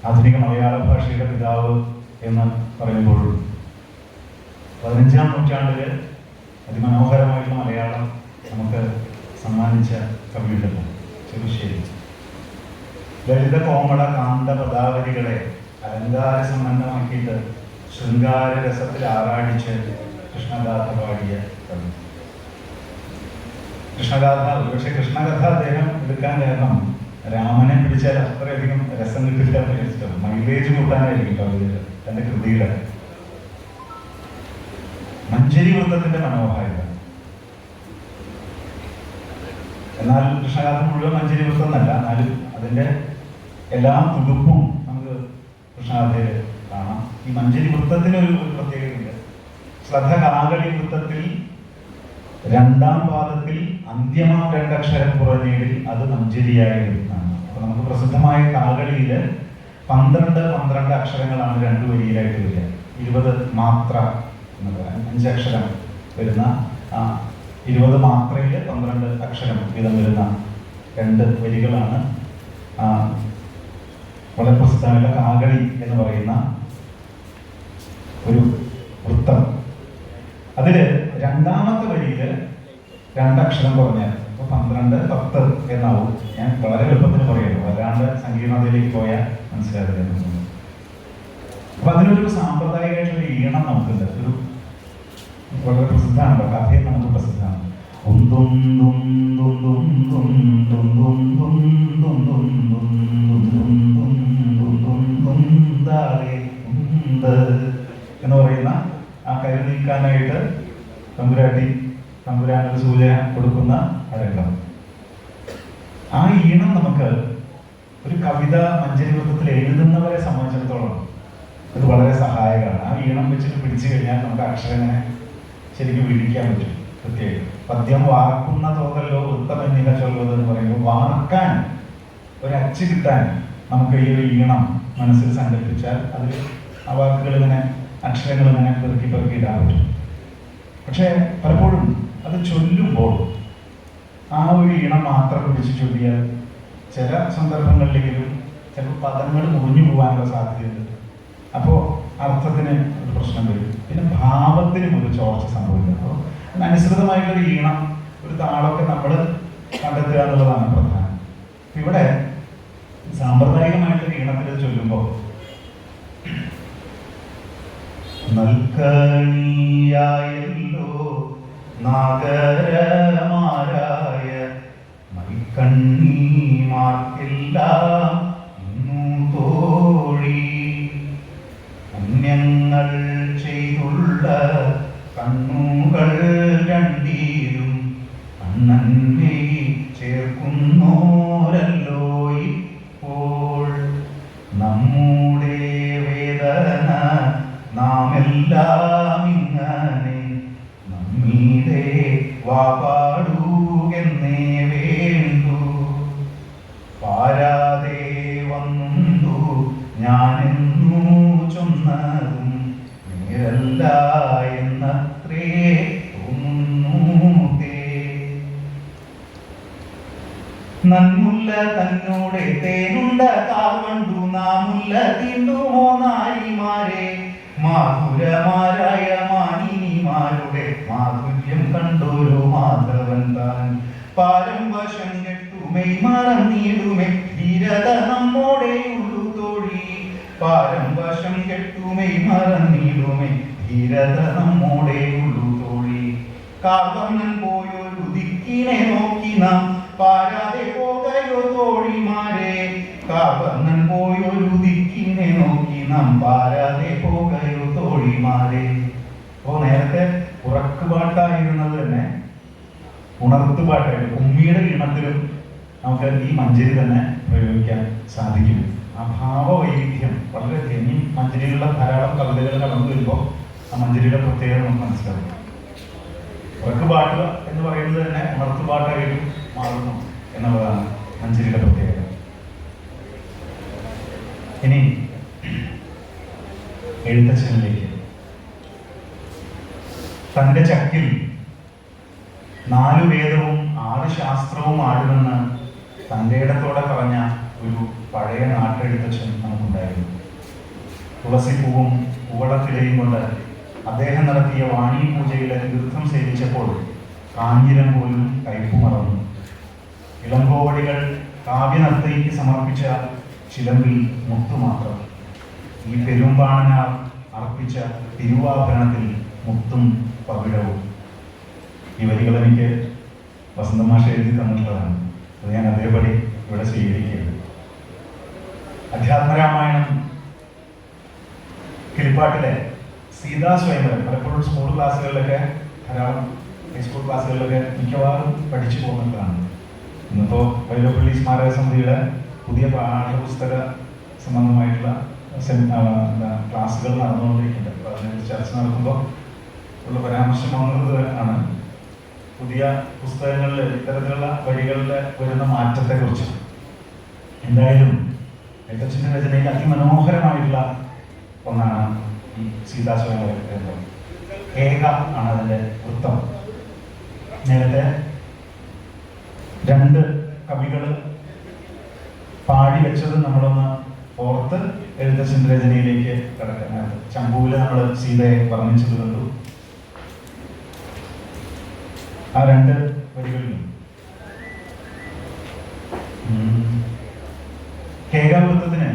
ആധുനിക മലയാള ഭാഷയുടെ പിതാവ് എന്ന് പറയുമ്പോൾ 15-ാം നൂറ്റാണ്ടില് അതിമനോഹരമായിട്ടുള്ള മലയാളം നമുക്ക് സമ്മാനിച്ച കവിയുണ്ടല്ലോ ചെറുശ്ശേരി. ലളിത കോമള കാന്ത പദാവലികളെ അലങ്കാര സമ്പന്നമാക്കിയിട്ട് ശൃംഗാര രസത്തിൽ ആറാടിച്ച് കൃഷ്ണഗാഥ പാടിയ കവി. കൃഷ്ണഗാഥ ഒരുപക്ഷെ കൃഷ്ണകഥ അദ്ദേഹം എടുക്കാൻ കാരണം രാമനെ പിടിച്ചാൽ അത്രയധികം രസം കിട്ടില്ല എന്ന് വിചാരിച്ചിട്ട് മൈലേജ് കൂട്ടാനായിരിക്കും കവിതയിൽ തന്റെ കൃതിയുടെ. മഞ്ചരി വൃത്തത്തിന്റെ മനോഹാരിത. എന്നാൽ കൃഷ്ണഗാഥ മുഴുവൻ മഞ്ചരി വൃത്തം എന്നല്ല, എന്നാലും അതിന്റെ എല്ലാ തുടുപ്പും നമുക്ക് കൃഷ്ണഗാഥയിൽ കാണാം. ഈ മഞ്ചരി വൃത്തത്തിന് ഒരു പ്രത്യേകതയുണ്ട്. ശ്രദ്ധ കാകളി വൃത്തത്തിൽ രണ്ടാം പാദത്തിൽ അന്ത്യമാം രണ്ടക്ഷരം കുറഞ്ഞിൽ അത് മഞ്ചരിയായി വരുന്നതാണ്. അപ്പൊ നമുക്ക് പ്രസിദ്ധമായ കാകളിയിൽ 12 അക്ഷരങ്ങളാണ് 2 വരിയിലായിട്ട് വരിക. 20 മാത്ര എന്ന് പറയാം, 5 അക്ഷരം വരുന്ന 20 മാത്രയിൽ 12 അക്ഷരം വീതം വരുന്ന 2 വരികളാണ് വളരെ പ്രസിദ്ധമായ കാകളി എന്ന് പറയുന്ന ഒരു വൃത്തം. അതില് രണ്ടാമത്തെ വരിയില് 2 അക്ഷരം കുറഞ്ഞാൽ 12 10 എന്നാവും. ഞാൻ വളരെ എളുപ്പത്തിന് പറയുന്നു, വല്ലാണ്ട് സങ്കീർണതയിലേക്ക് പോയാൽ മനസ്സിലാകുന്നത്. അപ്പൊ അതിനൊരു സാമ്പ്രദായികമായിട്ടുള്ള ഈണം നമുക്കുണ്ട്. ഒരു വളരെ പ്രസിദ്ധമാണ്, കഥയും നമുക്ക് പ്രസിദ്ധമാണ്. എന്ന് പറയുന്ന ആ കരു നീക്കാനായിട്ട് തമ്പുരാനൊരു സൂചന കൊടുക്കുന്ന അടക്കം. ആ ഈണം നമുക്ക് ഒരു കവിത മഞ്ചരി വൃത്തത്തിൽ എഴുതുന്നവരെ സംബന്ധിച്ചിടത്തോളം അത് വളരെ സഹായകമാണ്. ആ ഈണം വെച്ചിട്ട് പിടിച്ചു കഴിഞ്ഞാൽ നമുക്ക് അക്ഷരങ്ങളെ ശരിക്കും വിളിക്കാൻ പറ്റും. പ്രത്യേകം പദ്യം വാർക്കുന്ന തോതല്ലോ വൃത്തം എന്നിവ ചൊല്ലുന്നത് എന്ന് പറയുമ്പോൾ വാർക്കാൻ ഒരു അച്ച് കിട്ടാൻ നമുക്ക് ഈ ഒരു ഈണം മനസ്സിൽ സങ്കല്പിച്ചാൽ അതിൽ ആ വാക്കുകൾ ഇങ്ങനെ അക്ഷരങ്ങൾ ഇങ്ങനെ പെറുക്കി ഇടാൻ പറ്റും. പക്ഷെ പലപ്പോഴും അത് ചൊല്ലുമ്പോൾ ആ ഒരു ഈണം മാത്രം പിടിച്ച് ചൊല്ലിയാൽ ചില സന്ദർഭങ്ങളിലെങ്കിലും ചിലപ്പോൾ പദങ്ങൾ മുറിഞ്ഞു പോകാനുള്ള സാധ്യതയുണ്ട്. അപ്പോൾ അർത്ഥത്തിന് ഒരു പ്രശ്നം വരും. പിന്നെ ഭാവത്തിനും ഒരു ചോർച്ച സംഭവിക്കും. അപ്പോൾ അതിനനുസൃതമായിട്ടൊരു ഈണം, ഒരു താളമൊക്കെ നമ്മൾ കണ്ടെത്തുക എന്നുള്ളതാണ് പ്രധാനം. ഇവിടെ സാമ്പ്രദായികമായിട്ടൊരു ഈണത്തിൽ ചൊല്ലുമ്പോൾ നൽകണിയായല്ലോ നാഗരമാരായ മൈക്കണ്ണീമാർക്കെല്ലാം തോഴി പുണ്യങ്ങൾ ചെയ്തുള്ള കണ്ണുകൾ രണ്ടീരും കണ്ണന്നെ ചേർക്കുന്നോരല്ലോ ഇപ്പോൾ. നമ്മുടെ വേദന നാമെല്ലാം ഇങ്ങനെ നമ്മീടെ വാപാടുകെന്നേ വേണ്ടു. പാരാതെ വന്നുണ്ടു ഞാനെന്നു ചൊന്നതും നേരല്ല എന്നത്രേ തോന്നുന്നേ. നന്മുല്ല തന്നോടെ തേനുണ്ട കാർവണ്ടു നാമുല്ല തിണ്ടുമോ നാരിമാരെ മാധുരമാരായ മാനിനിമാരുടെ മാധുര്യം കണ്ടോരോ മാധവൻ താൻ. പാരം വശം കെട്ടുമേ മറന്നിടുമേ ധീരത നമ്മോടെ ഉള്ളു തോഴി. പാരം വശം കെട്ടുമേ മറന്നിടുമേ ധീരത നമ്മോടെ ഉള്ളു തോഴി. കാർവർണ്ണൻ പോയൊരു ദിക്കിനെ നോക്കി നാം പാരാതെ പോകയോ തോഴിമാരെ. കാർവർണ്ണൻ പോയൊരു ദിക്കിനെ നോക്കി നാം പാരാതെ പോകയോ തോഴിമാരെ. അപ്പോൾ നേരത്തെ ഉറക്കുപാട്ടായിരുന്നത് തന്നെ ഉണർത്തുപാട്ടായിട്ട് ഉമ്മിയുടെ ഈണത്തിലും നമുക്ക് ഈ മഞ്ചരി തന്നെ പ്രയോഗിക്കാൻ സാധിക്കും. ആ ഭാവവൈവിധ്യം വളരെയധികം ഈ മഞ്ചരിയിലുള്ള ധാരാളം കവിതകൾ കടന്നു വരുമ്പോൾ ആ മഞ്ചരിയുടെ പ്രത്യേകത നമുക്ക് മനസ്സിലാവും. ഉറക്കുപാട്ട് എന്ന് പറയുന്നത് തന്നെ ഉണർത്തുപാട്ടായിട്ടും മാറുന്നു എന്നുള്ളതാണ് മഞ്ചരിയുടെ പ്രത്യേകത. ഇനി എഴുത്തച്ഛനിലേക്ക്. തൻ്റെ ചക്കിൽ 4 വേദവും 6 ശാസ്ത്രവും ആടുമെന്ന് തൻ്റെ ഇടത്തോടെ പറഞ്ഞ ഒരു പഴയ നാട്ടെഴുത്തച്ഛൻ നമുക്കുണ്ടായിരുന്നു. തുളസിപ്പൂവും പൂവളത്തിലയും കൊണ്ട് അദ്ദേഹം നടത്തിയ വാണി പൂജയിലെ തീർത്ഥം സേവിച്ചപ്പോൾ കാഞ്ഞിരം പോലും കയ്പു മറന്നു. ഇളങ്കോവടികൾ കാവ്യനർത്തയ്ക്ക് സമർപ്പിച്ച ചിലമ്പിൽ മുത്തു മാത്രം. ഈ പെരുമ്പാണനാർ അർപ്പിച്ച തിരുവാഭരണത്തിൽ മുത്തും പവിഴവും. ഈ വരികൾ എനിക്ക് വസന്തമാഷ എഴുതി തന്നിട്ടുള്ളതാണ്. അത് ഞാൻ അതേപടി ഇവിടെ സ്വീകരിക്കുകയാണ്. അധ്യാത്മരാമായണം കിളിപ്പാട്ടിലെ സീതാ സ്വയംവരം പലപ്പോഴും സ്കൂൾ ക്ലാസ്സുകളിലൊക്കെ ധാരാളം ഹൈസ്കൂൾ ക്ലാസ്സുകളിലൊക്കെ മിക്കവാറും പഠിച്ചു പോകുന്നതാണ്. ഇന്നിപ്പോൾ വൈലോപ്പള്ളി സ്മാരക സമിതിയുടെ പുതിയ പാഠ്യപുസ്തക സംബന്ധമായിട്ടുള്ള ക്ലാസ്സുകൾ നടന്നുകൊണ്ടിരിക്കുന്നുണ്ട്. അപ്പോൾ അതിനെക്കുറിച്ച് ചർച്ച നടക്കുമ്പോൾ ഉള്ള പരാമർശം വന്നത് ആണ് പുതിയ പുസ്തകങ്ങളിൽ ഇത്തരത്തിലുള്ള വരികളിൽ വരുന്ന മാറ്റത്തെക്കുറിച്ച്. എന്തായാലും എഴുത്തച്ഛൻ്റെ രചനയിൽ അതിമനോഹരമായിട്ടുള്ള ഒന്നാണ് ഈ സീതാസ്വയംവരം ഗ്രന്ഥം. ഏക ആണ് അതിൻ്റെ വൃത്തം. നേരത്തെ രണ്ട് കവികൾ പാടി വെച്ചത് നമ്മളൊന്ന് ഓർത്ത് എഴുത്തച്ഛൻ്റെ രചനയിലേക്ക് കിടക്കാനായിട്ട്. ചമ്പൂവിൽ നമ്മൾ സീതയെ വർണ്ണിച്ചത് കണ്ടു. ആ രണ്ട് വരികളിലും കേകാവൃത്തത്തിന്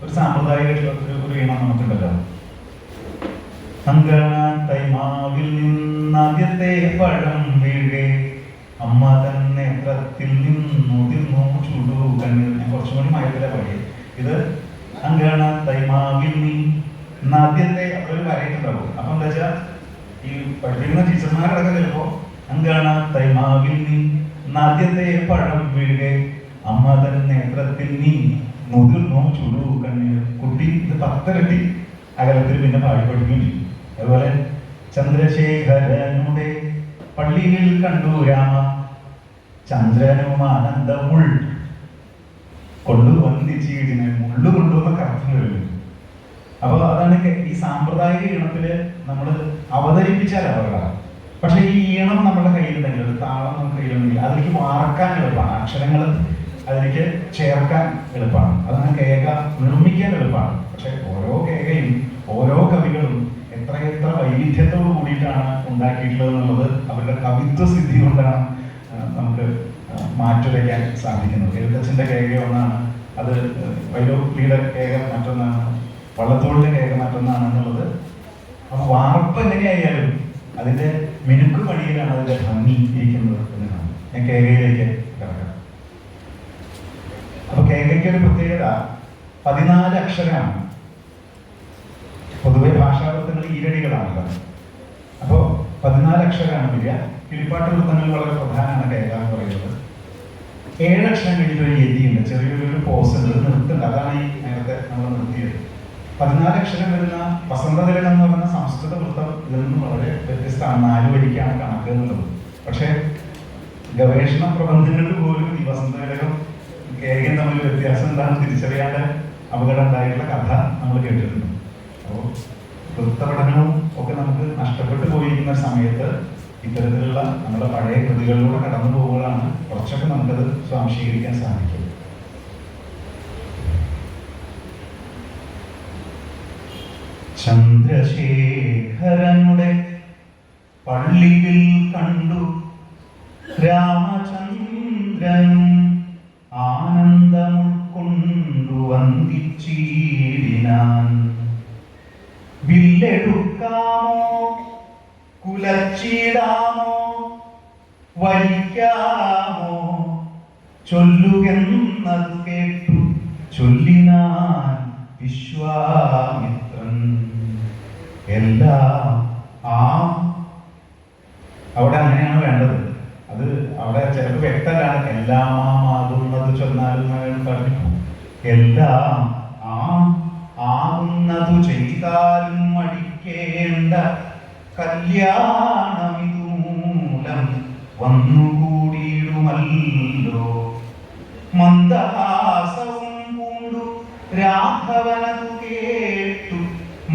ഒരു സാമ്പ്രദായിക ഒരു ഈണം നമുക്കുണ്ടല്ലോ. അങ്കണത്തൈമാവിൽ നിന്നാദ്യത്തെ പഴം വീഴേ അമ്മ തന്നെ നേത്രത്തിൽ നിന്നുതിർന്നു ചുടു കണ്ണീർ. ഞാൻ കുറച്ചും കൂടി മയത്തിലെ പാടി. ഇത് അങ്കണത്തൈമാവിൽ നിന്നാദ്യത്തെ ഒരു വരയിട്ടുണ്ടാവും. അപ്പൊ എന്താ വെച്ചാൽ ഈ പഠിപ്പിക്കുന്ന ടീച്ചർമാരടക്കം ചിലപ്പോ അങ്കണത്തൈമാവിൽ നിന്നാദ്യത്തെ പഴം വീഴേ അമ്മ തന്നെ നേത്രത്തിൽ നീ മുതിർന്നു ചുടു കണ്ണീർ. കുട്ടി ഇത് 10 ഇരട്ടി അകലത്തിൽ പിന്നെ പാടി പഠിക്കുകയും ചെയ്യും. അതുപോലെ ചന്ദ്രശേഖരനുടെ പള്ളിയിൽ കണ്ടു രാമ ചന്ദ്രനും ആനന്ദമുൾ കൊണ്ടുവന്നിച്ചീടിനെ മുള്ളു കൊണ്ടുവന്ന അർത്ഥം വരുന്നു. അപ്പോൾ അതാണ് ഈ സാമ്പ്രദായിക ഈണത്തില് നമ്മൾ അവതരിപ്പിച്ചാൽ അപകടമാണ്. പക്ഷെ ഈ ഈണം നമ്മുടെ കയ്യിലുണ്ടെങ്കിൽ, ഒരു താളം നമ്മുടെ കയ്യിലുണ്ടെങ്കിൽ അതിലേക്ക് വാർക്കാൻ എളുപ്പമാണ്, അക്ഷരങ്ങൾ അതിലേക്ക് ചേർക്കാൻ എളുപ്പമാണ്. അതാണ് കേക നിർമ്മിക്കാൻ എളുപ്പമാണ്. പക്ഷെ ഓരോ കേകയും ഓരോ കവികളും എത്രയെത്ര വൈവിധ്യത്തോട് കൂടിയിട്ടാണ് ഉണ്ടാക്കിയിട്ടുള്ളത് എന്നുള്ളത് അവരുടെ കവിത്വ സിദ്ധി കൊണ്ടാണ് നമുക്ക് മാറ്റുരയ്ക്കാൻ സാധിക്കുന്നത്. എഴുത്തച്ഛൻ്റെ കേക ഒന്നാണ്, അത് വൈലോപ്പിളിയുടെ കേക മറ്റൊന്നാണ്, വള്ളത്തോളിൻ്റെ കേക മറ്റൊന്നാണ് എന്നുള്ളത്. അപ്പം വാർപ്പ് എങ്ങനെയായാലും അതിൻ്റെ മിനുക്ക് പണിയിലാണ് അതിൻ്റെ ഭംഗി ഇരിക്കുന്നത് എന്നാണ്. ഞാൻ കേകയിലേക്ക് കിടക്കാം. അപ്പൊ കേകയ്ക്ക് ഒരു പ്രത്യേകത 14 അക്ഷരമാണ്. പൊതുവെ ഭാഷാവൃത്തങ്ങൾ ഈരടികളാണല്ലോ. അപ്പോൾ 14 അക്ഷരമാണ് വരിക. കിളിപ്പാട്ട് വൃത്തങ്ങൾ വളരെ പ്രധാനമാണ് കേക എന്ന് പറയുന്നത്. 7 അക്ഷരം കഴിഞ്ഞിട്ട് ഒരു യതിയുണ്ട്, ചെറിയൊരു പോസ് ഉണ്ട്, നിർത്തുണ്ട്. അതാണ് ഈ നേരത്തെ നമ്മൾ നിർത്തിയത്. 14 അക്ഷരം വരുന്ന വസന്തതിലകം എന്ന് പറയുന്ന സംസ്കൃത വൃത്തം ഇതിൽ നിന്നും വളരെ വ്യത്യസ്തമാണ്. 4 വരിക്കാണ് കണക്ക് എന്നുള്ളത്. പക്ഷേ ഗവേഷണ പ്രബന്ധങ്ങളിൽ പോലും ഈ വസന്തതിലകം കേകയും തമ്മിൽ വ്യത്യാസം എന്താണെന്ന് തിരിച്ചറിയാതെ അപകടം ഉണ്ടായിട്ടുള്ള കഥ നമ്മൾ കേട്ടിട്ടുണ്ട്. അപ്പോൾ വൃത്തപഠനവും ഒക്കെ നമുക്ക് നഷ്ടപ്പെട്ടു പോയിരിക്കുന്ന സമയത്ത് ഇത്തരത്തിലുള്ള നമ്മുടെ പഴയ കൃതികളിലൂടെ കടന്നു പോകുമ്പോഴാണ് കുറച്ചൊക്കെ നമുക്കത് സ്വാംശീകരിക്കാൻ സാധിക്കും. ചന്ദ്രശേഖരനുടെ പള്ളിയിൽ കണ്ടു രാമചന്ദ്രനും ആനന്ദമുൾക്കൊണ്ടു വന്ദിച്ചിടിനാൻ. വില്ലെടുക്കാമോ കുലച്ചിടാമോ വരിക്കാമോ ചൊല്ലുകെന്നത് കേട്ടു ചൊല്ലിനാൻ വിശ്വാമിത്രൻ. എല്ലാം അവിടെ അങ്ങനെയാണ് വേണ്ടത്. അത് അവിടെ ചിലപ്പോൾ വ്യക്തമാണ്. എല്ലാമാകുന്നത് ചൊന്നാലും പറഞ്ഞു. എല്ലാം ആകുന്നതു ചെയ്താലും മടിക്കേണ്ട കല്യാണമിതൂലം വന്നുകൂടിയിടുമല്ലോ. മന്ദഹാസവും പൂണ്ടു രാഘവനതു കേട്ടു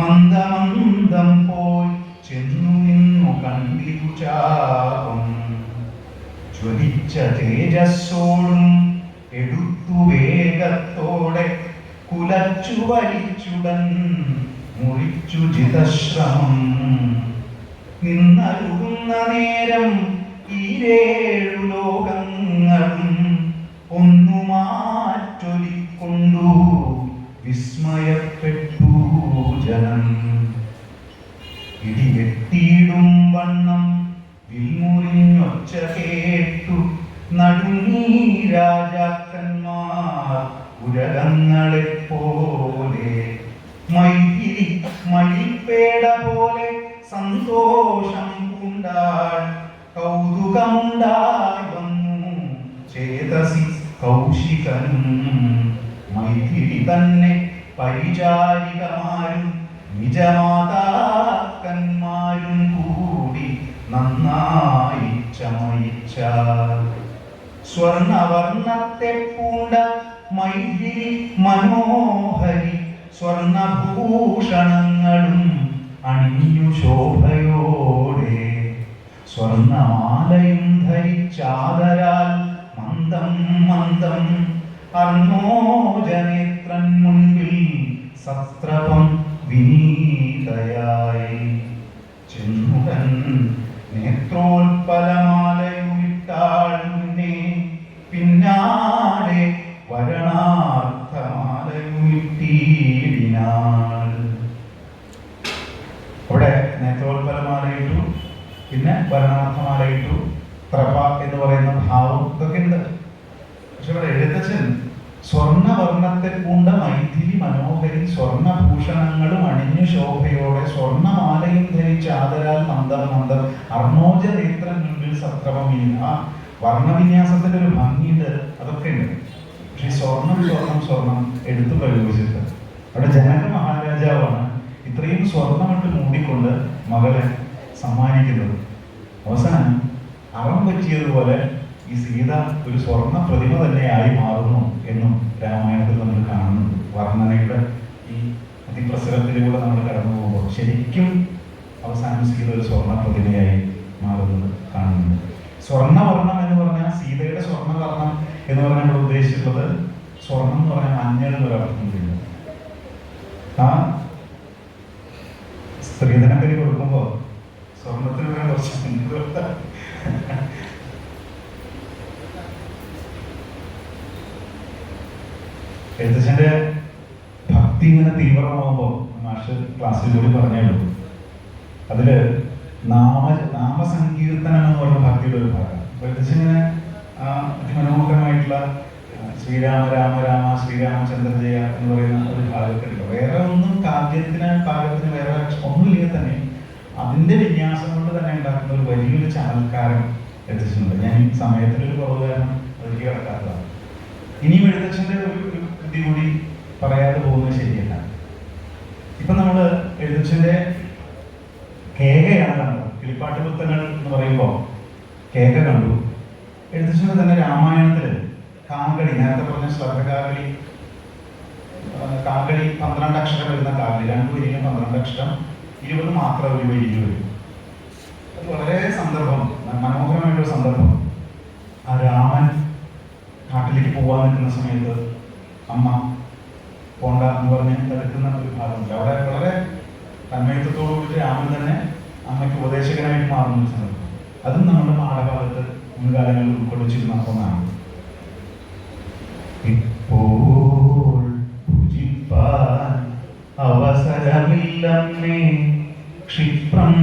മന്ദമന്ദം പോയി ചെന്നു നിന്നു കണ്ടിരു ചാപം. ജ്വലിച്ച തേജസ്സോടും എടുത്തു വേഗത്തോടെ കുലച്ചു വലിച്ചുടൻ മുറിച്ചു ജിതശ്രമം. നിന്നരുകുന്ന നേരം ഈരേഴു ലോകങ്ങളും ഒന്നു മാറ്റൊലിക്കൊണ്ടു വിസ്മയപ്പെട്ടു ജനം. ഇടിവെട്ടിയിടും വണ്ണം വിൽമുറിഞ്ഞൊച്ച കേട്ടു നടുങ്ങീ രാജാക്കന്മാർ ഉരകങ്ങളെ പോലെ. മൈഥിലി മയിൽപ്പേട പോലെ സന്തോഷം പൂണ്ടാൾ കൗതുകമുണ്ടായി വന്നു ചേതസി കൗശികനും. മൈഥിലി തന്നെ പരിചാരികമാരും നിജമാതാക്കന്മാരും കൂടി നന്നായി ചമയിച്ചാൽ സ്വർണവർണ്ണത്തെ പൂണ്ട മൈഥിലി മനോഹരി സ്വർണഭൂഷണങ്ങളും അണിഞ്ഞു ശോഭയോടെ സ്വർണമാലയും ധരിച്ചാദരാൽ മന്ദം മന്ദം അർണോജനേത്രൻ മുൻപിൽ സത്രപം വിനീതയായി ചെന്നുടൻ നേത്രോൽപലമാലയുമിട്ടാൾ മുന്നേ പിന്നാലെ വരണാർത്ഥമാലയുമിട്ടീടിനാൾ. അവിടെ നേത്രോൽപലമാലയിട്ടു, പിന്നെ വരണാർത്ഥമാലയിട്ടു, പ്രഭ എന്ന് പറയുന്ന ഭാവം ഇതൊക്കെ ഉണ്ട്. പക്ഷെ ഇവിടെ എഴുത്തച്ഛൻ സ്വർണവർണ്ണത്തെ പൂണ്ട മൈഥിലി മനോഹരി സ്വർണഭൂഷണങ്ങളും അണിഞ്ഞു ശോഭയോടെ സ്വർണമാലയും ധരിച്ച് ആദരാൽ മന്ദം മന്ദം അർണോജ നേത്രൻ മുൻപിൽ സത്രപം ആ വർണ്ണവിന്യാസത്തിന്റെ ഒരു ഭംഗിയുണ്ട്, അതൊക്കെ ഉണ്ട്. പക്ഷെ സ്വർണം സ്വർണം സ്വർണം എടുത്തു പ്രയോഗിച്ചിട്ട് അവിടെ ജനക മഹാരാജാവാണ് ഇത്രയും സ്വർണ്ണമിട്ട് മൂടിക്കൊണ്ട് മകളെ സമ്മാനിക്കുന്നത്. അവസാനം അറം പറ്റിയതുപോലെ ഈ സീത ഒരു സ്വർണ്ണ പ്രതിമ തന്നെയായി മാറുന്നു എന്നും രാമായണത്തിൽ നമ്മൾ കാണുന്നുണ്ട്. വർണ്ണനയുടെ ഈ അതിപ്രസരത്തിലൂടെ നമ്മൾ കടന്നു പോകുമ്പോൾ ശരിക്കും അവസാനം സീത ഒരു സ്വർണ്ണ പ്രതിമയായി മാറുന്നത് കാണുന്നുണ്ട്. സ്വർണ്ണവർണ്ണം എന്ന് പറഞ്ഞാൽ സീതയുടെ സ്വർണ്ണവർണ്ണം എന്ന് പറഞ്ഞാൽ നമ്മൾ ഉദ്ദേശിച്ചിട്ടുള്ളത് സ്വർണം എന്ന് പറഞ്ഞാൽ മഞ്ഞൾ എന്നൊരർത്ഥം ചെയ്യുന്നു. ആ സ്ത്രീധനം കരി കൊടുക്കുമ്പോൾ സ്വർണത്തിന് വരെ കുറച്ച് എഴുത്തച്ഛൻ്റെ ഭക്തി ഇങ്ങനെ തീവ്രമാകുമ്പോൾ മാഷ് ക്ലാസ്സിൽ കൂടി പറഞ്ഞുള്ളൂ. അതില് നാമസങ്കീർത്തനം എന്ന് പറഞ്ഞ ഭക്തിയുടെ ഒരു ഭാഗം. എഴുത്തച്ഛന് അതിമനോഹരമായിട്ടുള്ള ശ്രീരാമ രാമ രാമ ശ്രീരാമചന്ദ്ര ജയ എന്ന് പറയുന്ന ഒരു ഭാഗമൊക്കെ ഉണ്ട്. വേറെ ഒന്നും കാവ്യത്തിന് ഭാഗത്തിന് വേറെ ഒന്നുമില്ലെങ്കിൽ തന്നെ അതിന്റെ വിന്യാസം കൊണ്ട് തന്നെ ഉണ്ടാക്കുന്ന ഒരു വലിയൊരു ചമൽക്കാരം എഴുത്തച്ഛനുണ്ട്. ഞാൻ ഈ സമയത്തിലൊരു കുറവ് കാരണം അതിലേക്ക് കിടക്കാത്തതാണ്. ഇനിയും എഴുത്തച്ഛൻ്റെ ഒരു കൃതി കൂടി പറയാതെ പോകുന്നത് ശരിയല്ല. ഇപ്പൊ നമ്മള് എഴുത്തച്ഛൻ്റെ കേകയാണ് കണ്ടത്. കിളിപ്പാട്ട് പുസ്തകങ്ങൾ എന്ന് പറയുമ്പോൾ കേക കണ്ടു. എഴുത്തച്ഛൻ്റെ തന്നെ രാമായണത്തില് കാങ്കടി, നേരത്തെ പറഞ്ഞ ശ്രദ്ധകാകളി, കാങ്കടി 12 അക്ഷരം വരുന്ന കാകളി, 2 വരിയിലും 12 അക്ഷരം, 20 മാത്രം ഒരു വരിയിൽ വരും. അത് വളരെ സന്ദർഭം, മനോഹരമായിട്ടൊരു സന്ദർഭം. ആ രാമൻ കാട്ടിലേക്ക് പോകാൻ നിൽക്കുന്ന സമയത്ത് അമ്മ പോണ്ട എന്ന് പറഞ്ഞ് തടുക്കുന്ന ഒരു ഭാഗമുണ്ട്. അവിടെ വളരെ തന്മയത്വത്തോടുകൂടി രാമൻ തന്നെ അമ്മയ്ക്ക് ഉപദേശകനായിട്ട് മാറുന്ന ഒരു സന്ദർഭം. അതും നമ്മുടെ പാഠഭാഗത്ത് മുൻകാലങ്ങളിൽ ഉൾക്കൊള്ളിച്ചിരുന്ന ഒന്നാണ്. ഇപ്പോൾ പൂജിപ്പാൻ അവസരമില്ലമ്മേ ക്ഷിപ്രം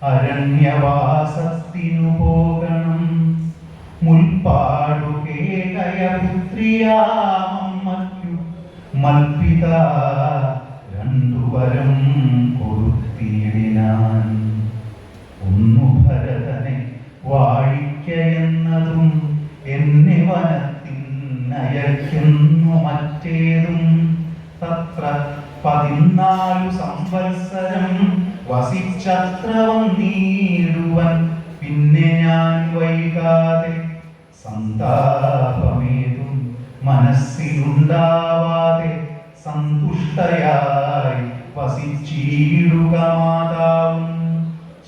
അരണ്യവാസത്തിനു പോകണം. മുൽപ്പാടു കേകയപുത്രിയാമമ്മയ്ക്കു മൽപിത 2 വരം കൊടുത്തിടിനാൻ. ഒന്നു ഭരതനെ വാഴിക്കയെന്നതും എന്നെ വനത്തിനയക്കുന്നു മറ്റേതും. തത്ര 14 സംവത്സരം വസിച്ചത്ര വന്നീടുവൻ. പിന്നെ ഞാൻ വൈകാതെ സന്താപമേതും മനസ്സിലുണ്ടാവാതെ സന്തുഷ്ടയായി വസിച്ചീടുക മാതാവും.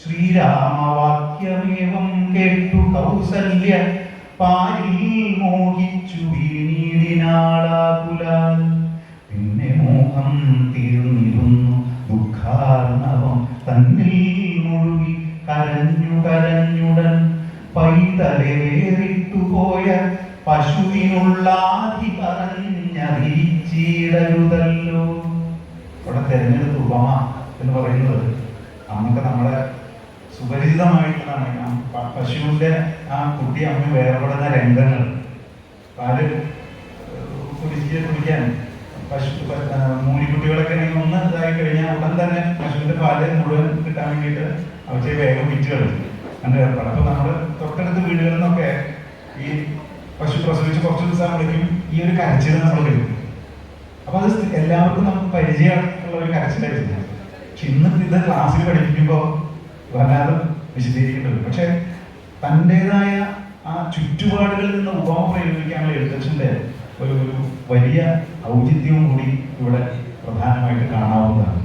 ശ്രീരാമവാക്യമേവം കേട്ടു കൗസല്യ പാരിൽ മോഹിച്ചു വീണീടിനാളാകുലാൽ. പിന്നെ മോഹം തീർന്നിരുന്നു ദുഃഖാർണവം തന്നിൽ മുഴുകി കരഞ്ഞു കരഞ്ഞുടൻ. പൈതലെ വേറിട്ടുപോയ പശുവിനുള്ളാധി പറഞ്ഞറിയിച്ചിടരുതല്ലോ. ഇവിടെ തെരഞ്ഞെടുത്ത ഉപമ എന്ന് പറയുന്നത് അന്നൊക്കെ നമ്മളെ സുപരിചിതമായിട്ടുള്ളതാണ്. പശുവിന്റെ ആ കുട്ടി അമ്മ വേർപെടുന്ന രംഗങ്ങൾ, പാല് കുടിക്കാൻ പശു മൂലിക്കുട്ടികളൊക്കെ ഒന്ന് ഇതായി കഴിഞ്ഞാൽ ഉടൻ തന്നെ പശുവിന്റെ പാല് മുഴുവൻ കിട്ടാൻ വേണ്ടിയിട്ട് അവർക്ക് വേഗം വിറ്റ് കളിക്കും അങ്ങനെ ഏർപ്പാട്. അപ്പൊ നമ്മുടെ തൊട്ടടുത്ത വീടുകളിൽ നിന്നൊക്കെ ഈ പശു പ്രസവിച്ച് കുറച്ച് ദിവസം വിളിക്കും ഈ ഒരു കരച്ചിൽ നമ്മൾ കേൾക്കും. അപ്പൊ അത് എല്ലാവർക്കും നമുക്ക് പരിചയമുള്ള ഒരു കരച്ചിലായിരുന്നു. പക്ഷെ ഇന്ന് ഇത് ക്ലാസ്സിൽ പഠിപ്പിക്കുമ്പോൾ വല്ലാതെ വിശദീകരിക്കേണ്ടത്. പക്ഷെ തൻ്റെതായ ആ ചുറ്റുപാടുകളിൽ നിന്ന് ഉപമ പ്രയോഗിക്കാനുള്ള എഴുത്തച്ഛൻ്റെ ഒരു വലിയ ഔചിത്യവും കൂടി ഇവിടെ പ്രധാനമായിട്ട് കാണാവുന്നതാണ്.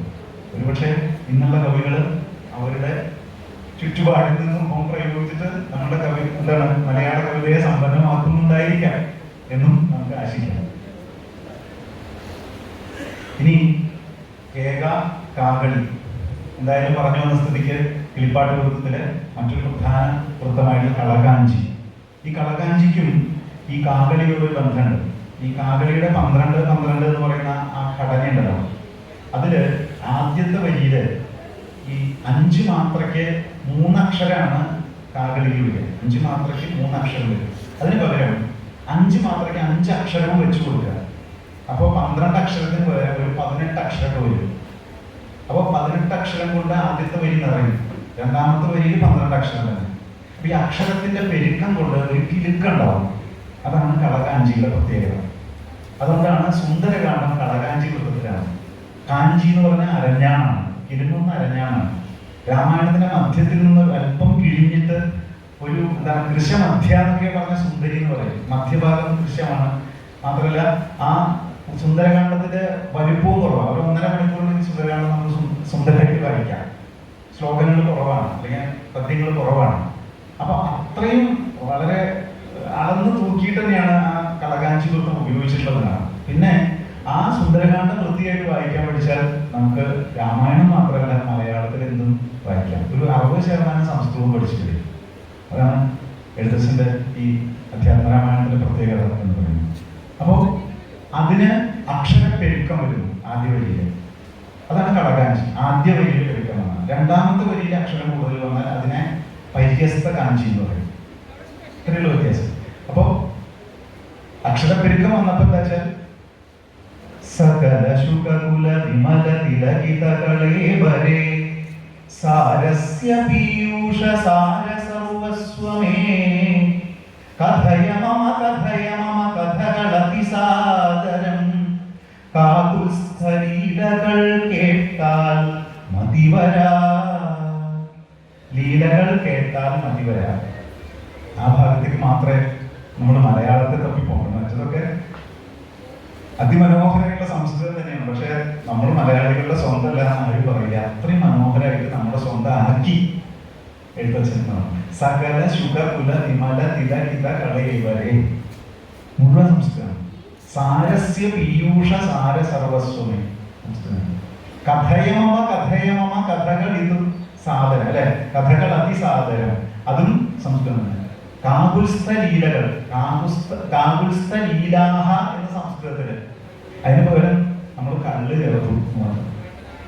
ഒരുപക്ഷെ ഇന്നുള്ള കവികൾ അവരുടെ ചുറ്റുപാടിൽ നിന്ന് ഉപമ പ്രയോഗിച്ചിട്ട് നമ്മുടെ മലയാള കവിതയെ സമ്പന്നമാക്കുന്നുണ്ടായിരിക്കാം എന്നും നമുക്ക് ആശിക്കാം. ഇനി കാകളി എന്തായാലും പറഞ്ഞു വന്ന സ്ഥിതിക്ക് കിളിപ്പാട്ട് വൃത്തത്തിലെ മറ്റൊരു പ്രധാന വൃത്തമായിട്ടുള്ള കളകാഞ്ചി. ഈ കളകാഞ്ചിക്കും ഈ കാകളിയുടെ ഒരു ബന്ധമുണ്ട്. ഈ കാകളിയുടെ 12-12 എന്ന് പറയുന്ന ആ ഘടനയുണ്ടല്ലോ, അതില് ആദ്യത്തെ വരിയില് ഈ 5 മാത്രയ്ക്ക് 3 അക്ഷരമാണ് കാകളിയിൽ വരിക. 5 മാത്രയ്ക്ക് 3 അക്ഷരം വരും. അതിന് പകരം 5 മാത്രയ്ക്ക് 5 അക്ഷരവും വെച്ചു കൊടുക്കുക. അപ്പോൾ 12 അക്ഷരത്തിന് പകരം ഒരു 18 അക്ഷരങ്ങൾ വരും. അപ്പോൾ 18 അക്ഷരം കൊണ്ട് ആദ്യത്തെ വരി നിറയും, രണ്ടാമത്തെ വരിയിൽ 12 അക്ഷരം തന്നെ. അപ്പൊ ഈ അക്ഷരത്തിന്റെ പെരുക്കം കൊണ്ട് ഒരു കിലുക്കുണ്ടാവും. അതാണ് കളകാഞ്ചിയുടെ പ്രത്യേകത. അതുകൊണ്ടാണ് സുന്ദരകാന്ഡം കളകാഞ്ചി വൃത്തത്തിലാണ്. കാഞ്ചി എന്ന് പറഞ്ഞാൽ അരഞ്ഞാണാണ്, കിലുങ്ങുന്ന അരഞ്ഞാണാണ്. രാമായണത്തിന്റെ മധ്യത്തിൽ നിന്ന് അല്പം കിഴിഞ്ഞിട്ട് ഒരു എന്താണ് ദൃശ്യമധ്യ എന്നൊക്കെ പറഞ്ഞ സുന്ദരി എന്ന് പറയും. മധ്യഭാഗം ദൃശ്യമാണ്. മാത്രമല്ല ആ സുന്ദരകാന്ഡത്തിന്റെ വലിപ്പവും കുറവാണ്. ഒരു 1.5 മണിക്കൂറിൽ സുന്ദരകാന്ഡം നമുക്ക് സുന്ദരമായിട്ട് വായിക്കാം. ശ്ലോകങ്ങൾ കുറവാണ്, അല്ലെങ്കിൽ പദ്യങ്ങൾ കുറവാണ്. അപ്പൊ അത്രയും വളരെ അളന്ന് തൂക്കിയിട്ട് തന്നെയാണ് ആ കളകാഞ്ചി വൃത്തം ഉപയോഗിച്ചിട്ടുള്ളതാണ്. പിന്നെ ആ സുന്ദരകാന്ഡം വൃത്തിയായിട്ട് വായിക്കാൻ പഠിച്ചാൽ നമുക്ക് രാമായണം മാത്രമല്ല മലയാളത്തിൽ എന്തും വായിക്കാം. ഒരു 60% സംസ്കൃതവും പഠിച്ചിട്ടില്ല. അതാണ് എഴുത്തച്ഛൻ്റെ ഈ അധ്യാത്മരാമായണത്തിന്റെ പ്രത്യേകത എന്ന് പറയുന്നത്. അപ്പോൾ അതിന് അക്ഷരപ്പെരുക്കം വരുന്നു ആദ്യ വരിയിൽ. അതാണ് കളകാഞ്ചി. ആദ്യ വരിയിൽ പെരുക്കം വന്നാൽ, രണ്ടാമത്തെ വരിയിൽ അക്ഷരം കൂടുതൽ വന്നാൽ അതിനെ പര്യസ്ത കാഞ്ചി എന്ന് പറയും. ഇത്രയുള്ള വ്യത്യാസം. അപ്പോ അക്ഷരപ്പെരുക്കം വന്നപ്പോ എന്താ വെച്ചാൽ സകല ശുകകുല വിമല തിലകിത കളേബരേ സാരസ്യ പീയൂഷ സാര സർവസ്വമേ കഥയ മമ കഥകളതി സാദരം കാകുൽസ്ഥലീലകൾ കേട്ടാൽ മതിവരാ. ലീലകൾ കേട്ടാൽ മതിവരാ. ആ ഭാഗത്തേക്ക് മാത്രമേ നമ്മൾ മലയാളത്തെ തപ്പിപ്പോകണം. മറ്റതൊക്കെ അതിമനോഹരമായിട്ടുള്ള സംസ്കൃതം തന്നെയാണ്. പക്ഷെ നമ്മൾ മലയാളികളുടെ സ്വന്തം അല്ല ആരും പറയില്ല. അത്രയും മനോഹരമായിട്ട് നമ്മുടെ സ്വന്തം ആക്കി എഴുത്തച്ഛനാണ്. സകല ശുക കുല വിമല തിലകിത കളയവരെ മുഴുവൻ സംസ്കൃതം. സാരസ്യ പീയൂഷ സാര സർവസ്വമേ സംസ്കൃതം. കഥയമമ കഥകൾ ഇത് സാദരം അല്ലെ, കഥകൾ അതിസാദരം, അതും സംസ്കൃതം. കാകുൽസ്ഥ ലീലകൾ, കാകുൽസ്ഥ ലീലാഹ എന്ന സംസ്കൃതത്തില്. അതിന് പകരം നമ്മൾ കല്ല് ചേർത്തു.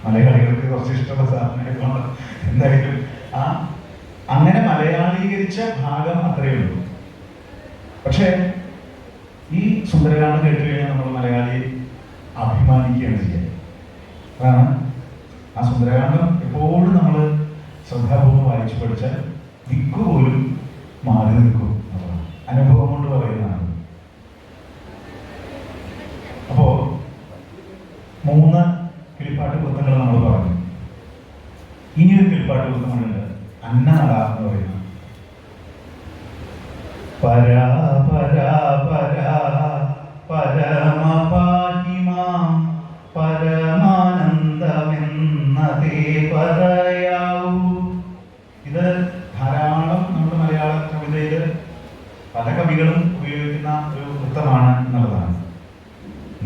മലയാളികൾക്ക് കുറച്ച് ഇഷ്ടമുള്ള സാധനമായതുകൊണ്ട് എന്തായാലും ആ അങ്ങനെ മലയാളീകരിച്ച ഭാഗം അത്രയേ ഉള്ളൂ. പക്ഷേ ഈ സുന്ദരകാന്ഡം കേട്ടു കഴിഞ്ഞാൽ നമ്മൾ മലയാളി അഭിമാനിക്കുകയാണ് ചെയ്യുക. അതാണ് ആ സുന്ദരകാന്ഡം എപ്പോഴും നമ്മൾ ശ്രദ്ധാപൂർവ്വം വായിച്ചു പഠിച്ചാൽ ദിക്കു പോലും മാറി നിൽക്കും. അനുഭവം കൊണ്ട് പറയുന്നതാണ്. അപ്പോ 3 കിളിപ്പാട്ട് വൃത്തങ്ങൾ നമ്മൾ പറഞ്ഞു. ഇനിയൊരു കിളിപ്പാട്ട് വൃത്തങ്ങളുണ്ട്, അന്നനട എന്ന് പറയുന്നത്. പരാ പരാ പരാ പരമപാഹിമാം പരമാനന്ദമെന്നതേ പറയാവൂ. ഇത് ധാരാളം നമ്മുടെ മലയാള കവിതയില് പല കവികളും ഉപയോഗിക്കുന്ന ഒരു വൃത്തമാണ് എന്നുള്ളതാണ്.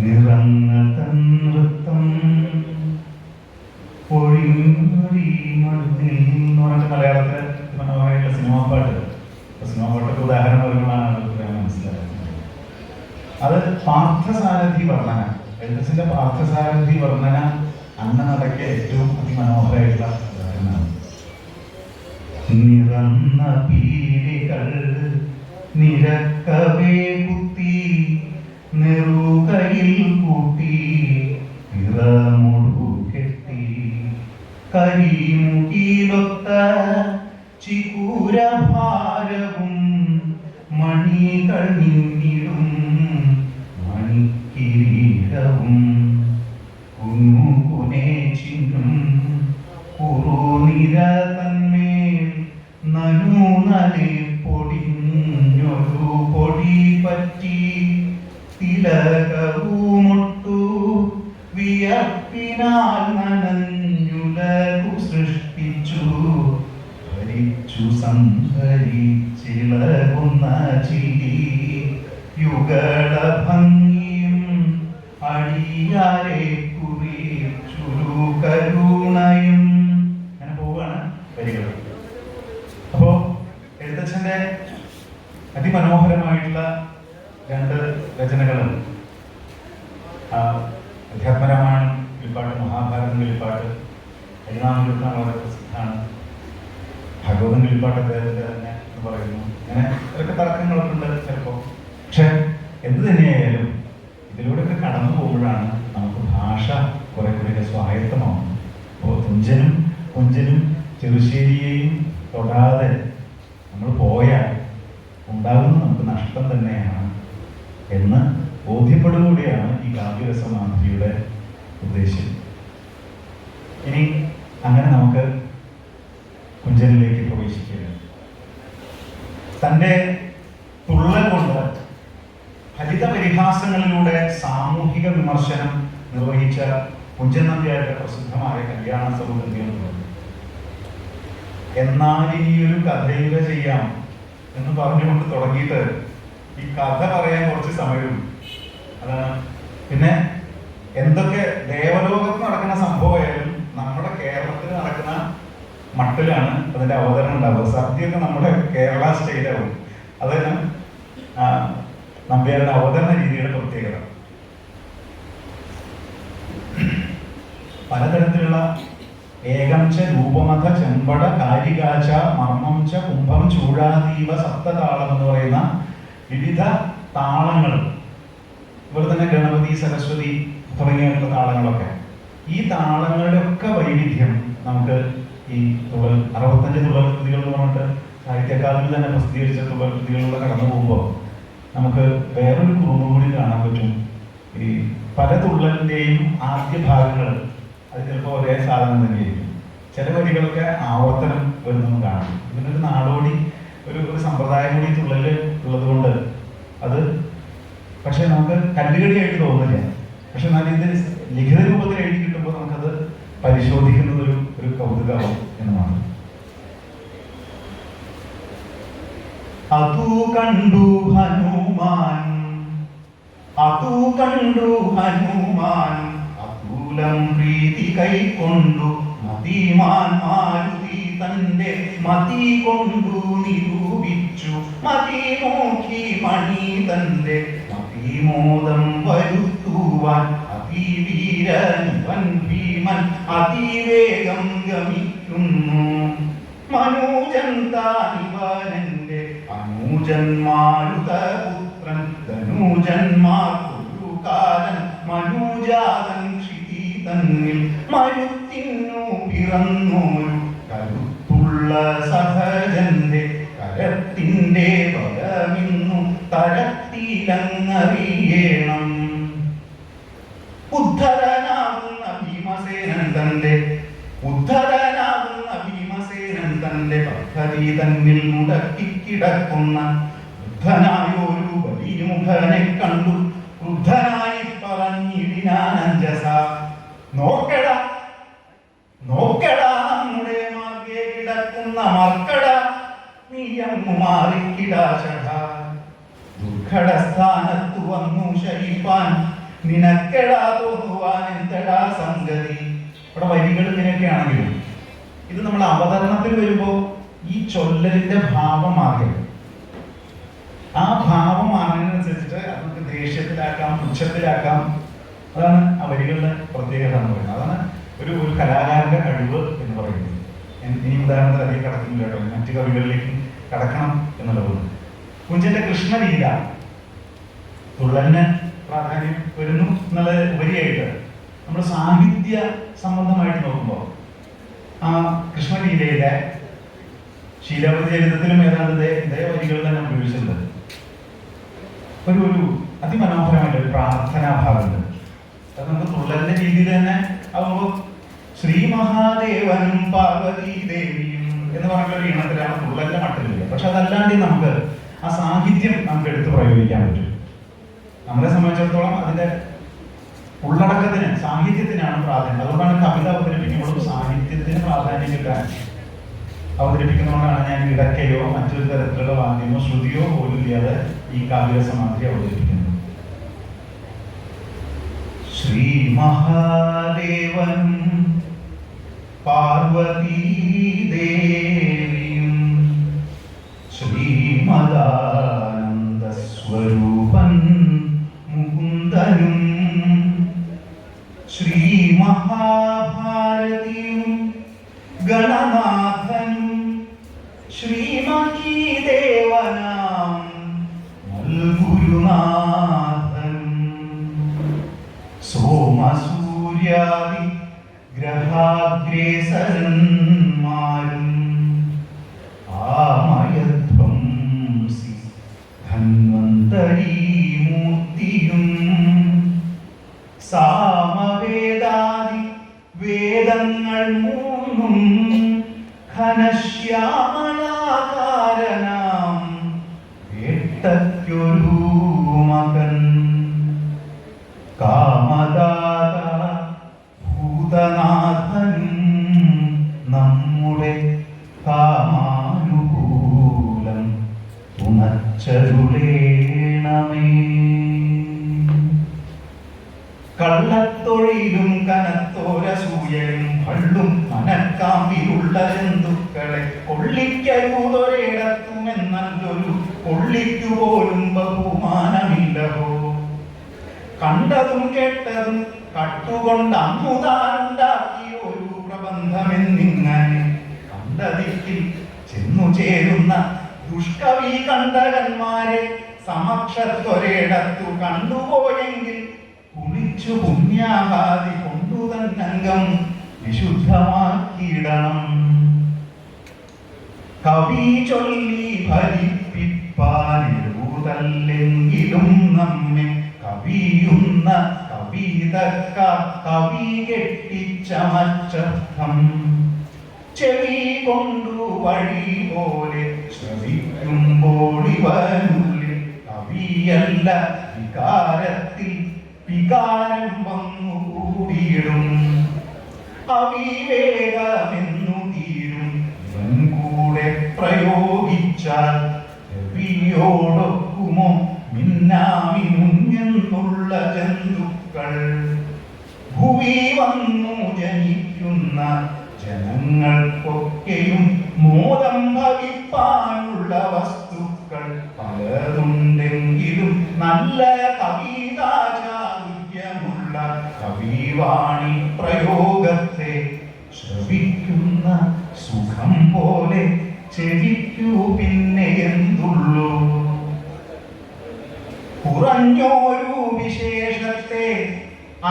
നിറങ്ങതൻ വൃത്തം എന്ന് പറഞ്ഞ മലയാളത്തിലെ മനോഹരമായിട്ടുള്ള സിനിമാ പാട്ടൊക്കെ ഉദാഹരണം പറയുമ്പോഴാണ് മനസ്സിലാക്കുന്നത്. അത് പാർത്ഥസാരഥി വർണ്ണന, എഴുത്തച്ഛന്റെ പാർത്ഥസാരഥി വർണ്ണന അന്നനടയ്ക്ക് ഏറ്റവും അതിമനോഹരമായിട്ടുള്ള ഉദാഹരണമാണ്. നിറന്ന പീലികൾ നിരക്കവേ കുത്തി നെറുകയിൽ കൂട്ടി നിറമുടു കെട്ടി കരിമുകിലൊത്ത ചികൂരഭാരവും മണികൾ നിന്നിടും മണിക്കിരീടവും കുനുകുനെ ചിന്നും കുറുനിര തന്മേൽ നനു നനേ ചിരി യുഗള ഭംഗിയും അടിയാരെ കുറിച്ചൊരു കരുണയും. അങ്ങനെ പോവുകയാണ് വരികൾ. അപ്പോ എഴുത്തച്ഛന്റെ അതിമനോഹരമായിട്ടുള്ള രണ്ട് രചനകളും അധ്യാത്മരാമായണം കിളിപ്പാട്ട്, മഹാഭാരതം കിളിപ്പാട്ട്, ഹരിനാമം കീർത്തനം വളരെ പ്രസിദ്ധമാണ്. ഭഗവതം കിളിപ്പാട്ട് അദ്ദേഹത്തിന്റെ തന്നെ എന്ന് പറയുന്നു. അങ്ങനെ ഇതൊക്കെ തർക്കങ്ങളൊക്കെ ഉണ്ട് ചിലപ്പോൾ. പക്ഷെ എന്ത് തന്നെയായാലും ഇതിലൂടെയൊക്കെ കടന്നു പോകുമ്പോഴാണ് നമുക്ക് ഭാഷ കുറെ കൂടെ സ്വായത്തമാവുന്നത്. അപ്പോൾ കുഞ്ചനും ചെറുശ്ശേരിയെയും തൊടാതെ നമ്മൾ പോയാൽ ഉണ്ടാകുന്ന നമുക്ക് നഷ്ടം തന്നെയാണ് എന്ന് ബോധ്യപ്പെടുകൂടിയാണ് ഈ കാവ്യരസമാധുരിയുടെ ഉദ്ദേശം. ഇനി അങ്ങനെ നമുക്ക് കുഞ്ചനിലേക്ക് പ്രവേശിക്കുക. തൻ്റെ തുള്ളൽ കൊണ്ട് ഫലിത പരിഹാസങ്ങളിലൂടെ സാമൂഹിക വിമർശനം നിർവഹിച്ച കുഞ്ചൻ നമ്പ്യാരുടെ പ്രസിദ്ധമായ കല്യാണ സൗകര്യങ്ങളുണ്ട്. എന്നാൽ ഇനിയൊരു കഥയുക ചെയ്യാം എന്ന് പറഞ്ഞുകൊണ്ട് തുടങ്ങിയിട്ട് ഈ കഥ പറയാൻ കുറച്ച് സമയവും അതാണ്. പിന്നെ എന്തൊക്കെ ദേവലോകത്ത് നടക്കുന്ന സംഭവമായാലും നമ്മുടെ കേരളത്തിൽ നടക്കുന്ന മട്ടിലാണ് അതിന്റെ അവതരണം ഉണ്ടാവുക. സദ്യയൊക്കെ നമ്മുടെ കേരള സ്റ്റൈലാവും. അതാണ് നമ്പ്യാരുടെ അവതരണ രീതിയുടെ പ്രത്യേകത. പലതരത്തിലുള്ള ഏകം ച രൂപമഥ ചെമ്പട കാരികാച മർമ്മം ച കുംഭം ചൂഴാതീവ സപ്തതാളം എന്ന് പറയുന്ന വിവിധ താളങ്ങൾ, ഇവിടെ തന്നെ ഗണപതി, സരസ്വതി തുടങ്ങിയിട്ടുള്ള താളങ്ങളൊക്കെ, ഈ താളങ്ങളുടെ ഒക്കെ വൈവിധ്യം നമുക്ക് ഈ 65 തുള്ളൽ കൃതികൾ എന്ന് പറഞ്ഞിട്ട് സാഹിത്യ അക്കാദമി തന്നെ പ്രസിദ്ധീകരിച്ച തുള്ളൽ കൃതികളിലൂടെ കടന്നു പോകുമ്പോൾ നമുക്ക് വേറൊരു കുറുമ്പ് കൂടി കാണാൻ പറ്റും. ഈ പല തുള്ളലിൻ്റെയും ആദ്യ ഭാഗങ്ങൾ അത് ചിലപ്പോൾ ഒരേ സാധനം തന്നെയായിരിക്കും. ചില വരികളൊക്കെ ആവർത്തനം വരുന്നതും കാണാം. ഇതിനൊരു നാടോടി ഒരു സമ്പ്രദായം കൂടി തുള്ളല് ഉള്ളത് കൊണ്ട് അത് പക്ഷെ നമുക്ക് കല്ലുകടിയായിട്ട് തോന്നില്ല. പക്ഷെ എന്നാലും ഇത് ലിഖിത രൂപത്തിൽ എഴുതി കിട്ടുമ്പോൾ നമുക്കത് പരിശോധിക്കുന്നത് ഒരു കൗതുകമാവും എന്ന് മാത്രം. അതു കണ്ടു ഹനുമാൻ അതുലം പ്രീതി കൈക്കൊണ്ടു മതിമാൻ മാരുതി തന്റെ മതി കൊണ്ടു നിരൂപിച്ചു. മതി നോക്കി മണി തന്റെ മതിമോദം വരുത്തുവാൻ അതിവീരൻ ഭീമൻ അതിവേഗം ഗമിക്കുന്നു. മനോജൻ താനിവനന്റെ അനുജൻ മാരുതപുത്രൻ ധനുജന്മാർക്കൊരു കാലൻ മനുജാതൻ ക്ഷിതി തന്നിൽ മരുത്തിനു പിറന്നോരു കരുത്തുള്ള സഹജന്റെ കരത്തിന്റെ ബലമിന്നു തരത്തിലങ്ങറിയണം. ഉദ്ധരനാകുന്ന ഭീമസേനൻ തന്റെ പദ്ധതി തന്നിൽ മുടക്കിക്കിടക്കുന്ന വൃദ്ധനായൊരു ബലിമുഖനെ കണ്ടു വൃദ്ധനായി പറഞ്ഞിടിനാനഞ്ജസ. നോക്കടാ നമ്മുടെ മാർഗേ കിടക്കുന്ന മർക്കട നീയങ്ങു മാറിക്കിടാശട. ദുർഘടസ്ഥാനത്തു വന്നു ശയിപ്പാൻ നിനക്കെടാ തോന്നുവാൻ എന്തടാ സംഗതി. ഇവിടെ വരികൾ ഇങ്ങനെയൊക്കെയാണെങ്കിലും ഇത് നമ്മൾ അവതരണത്തിൽ വരുമ്പോൾ ഈ ചൊല്ലലിന്റെ ഭാവം മാറും. ആ ഭാവം മാറുന്നതിനനുസരിച്ചിട്ട് അത് നമുക്ക് ദേഷ്യത്തിലാക്കാം, പുച്ഛത്തിലാക്കാം. അതാണ് ആ വരികളുടെ പ്രത്യേകത എന്ന് പറയുന്നത്. അതാണ് ഒരു കലാകാരന്റെ കഴിവ് എന്ന് പറയുന്നത്. ഇനി ഉദാഹരണത്തിൽ അധികം കടക്കുന്നില്ല കേട്ടോ, മറ്റു കവികളിലേക്ക് കടക്കണം എന്നുള്ളത്. കുഞ്ചന്റെ കൃഷ്ണലീല തുള്ളലിന് പ്രാധാന്യം വരുന്നു എന്നുള്ള ഉപരിയായിട്ട് നമ്മൾ സാഹിത്യ സംബന്ധമായിട്ട് നോക്കുമ്പോൾ ആ കൃഷ്ണലീലയിലെ ശീലാവതി ചരിത്രത്തിലും ഏതാണ്ട് ഇതേ വരികൾ തന്നെ ഉപയോഗിച്ചിട്ടുണ്ട്. ഒരു അതിമനോഹരമായിട്ട് ഒരു പ്രാർത്ഥനാ ഭാഗമുണ്ട്. അത് നമുക്ക് തുള്ളലിന്റെ രീതിയിൽ തന്നെ ആകുമ്പോൾ ശ്രീ മഹാദേവനും പാർവതി ദേവിയും എന്ന് പറഞ്ഞ ഒരു ഈണത്തിലാണ് തുള്ളലിന്റെ മട്ടിലില്ല. പക്ഷെ അതല്ലാണ്ട് നമുക്ക് ആ സാഹിത്യം നമുക്ക് എടുത്ത് പ്രയോഗിക്കാൻ പറ്റും. നമ്മളെ സംബന്ധിച്ചിടത്തോളം അതിന്റെ ഉള്ളടക്കത്തിന്, സാഹിത്യത്തിനാണ് പ്രാധാന്യം. അതുകൊണ്ടാണ് കവിത അവതരിപ്പിക്കുമ്പോഴും സാഹിത്യത്തിന് പ്രാധാന്യം കിട്ടാൻ. അവതരിപ്പിക്കുന്നതുകൊണ്ടാണ് ഞാൻ ഇടയ്ക്കയോ മറ്റൊരു തരത്തിലുള്ള വാദ്യമോ ശ്രുതിയോ പോലും ഇല്ലാതെ ഈ കാവ്യസമാധി അവതരിപ്പിക്കുന്നത്. ശ്രീ മഹാദേവൻ പാർവതീദേവിയും ശ്രീമദാനന്ദ സ്വരൂപൻ മുകുന്ദനും ശ്രീ മഹാഭാരതിയും ഗണനാഥനും ശ്രീമഹീദേവനാം നൽഗുരുനാഥനും സോമസൂര്യാദി ഗ്രഹാഗ്രേസരന്മാരും ആമയധ്വംസി ധന്വന്തരീ മൂർത്തിയും സാമവേദാദി വേദങ്ങൾ മൂന്നും ഘനശ്യാമളാകാരനാം വേട്ടയ്ക്കൊരു മകൻ കാമദാത ഭൂതനാഥനും നമ്മുടെ കാമാനുകൂലം തുണച്ചരുളേണമേ. കള്ളത്തൊഴിലും കനത്തോരസൂയനും പള്ളും മനക്കാമ്പിലുള്ള ജന്തുക്കളെ കൊള്ളിക്കരുതൊരിടത്തുമെന്നല്ലൊരു കൊള്ളിക്കു പോലും ബഹുമാനമില്ലവോ. കണ്ടതും കേട്ടതും കട്ടുകൊണ്ട് അന്നുതാനുണ്ടാക്കിയ ഒരു പ്രബന്ധമെന്നിങ്ങനെ കണ്ടതിക്കിൽ ചെന്നു ചേരുന്ന ദുഷ്കവി കണ്ടകന്മാരെ സമക്ഷത്തൊരിടത്തു കണ്ടുപോയെങ്കിൽ കുളിച്ചു പുണ്യാഹാദി കൊണ്ടു തന്നംഗം വിശുദ്ധമാക്കിയിടണം. കവി ചൊല്ലി ഫലിപ്പിപ്പാനെഴുതല്ലെങ്കിലും നമ്മെ കവിയുന്ന കവിതക്ക കവി കെട്ടിച്ചമച്ചർത്ഥം ചെവി കൊണ്ടു വഴി പോലെ ശ്രവിക്കുമ്പോൾ ഇവനുള്ളിൽ കവിയല്ല വികാരത്തിൽ വികാരം വന്നുകൂടിയിടും. അവിവേകമെന്നു തീരും ഇവൻ കൂടെ പ്രയോഗിച്ചാൽ രവിയോടൊക്കുമോ മിന്നാമിനുങ്ങെന്നുള്ള ജന്തുക്കൾ. ഭൂമി വന്നു ജനിക്കുന്ന ജനങ്ങൾക്കൊക്കെയും മോദം ഭവിപ്പാനുള്ള വസ്തുക്കൾ പലതുണ്ടെങ്കിലും നല്ല കവിതാചാതുര്യമുള്ള കവിവാണി പ്രയോഗത്തെ ശ്രവിക്കുന്ന സുഖം പോലെ ചെവിക്കൂ പിന്നെ എന്തുള്ളൂ. കുറഞ്ഞോരു വിശേഷത്തെ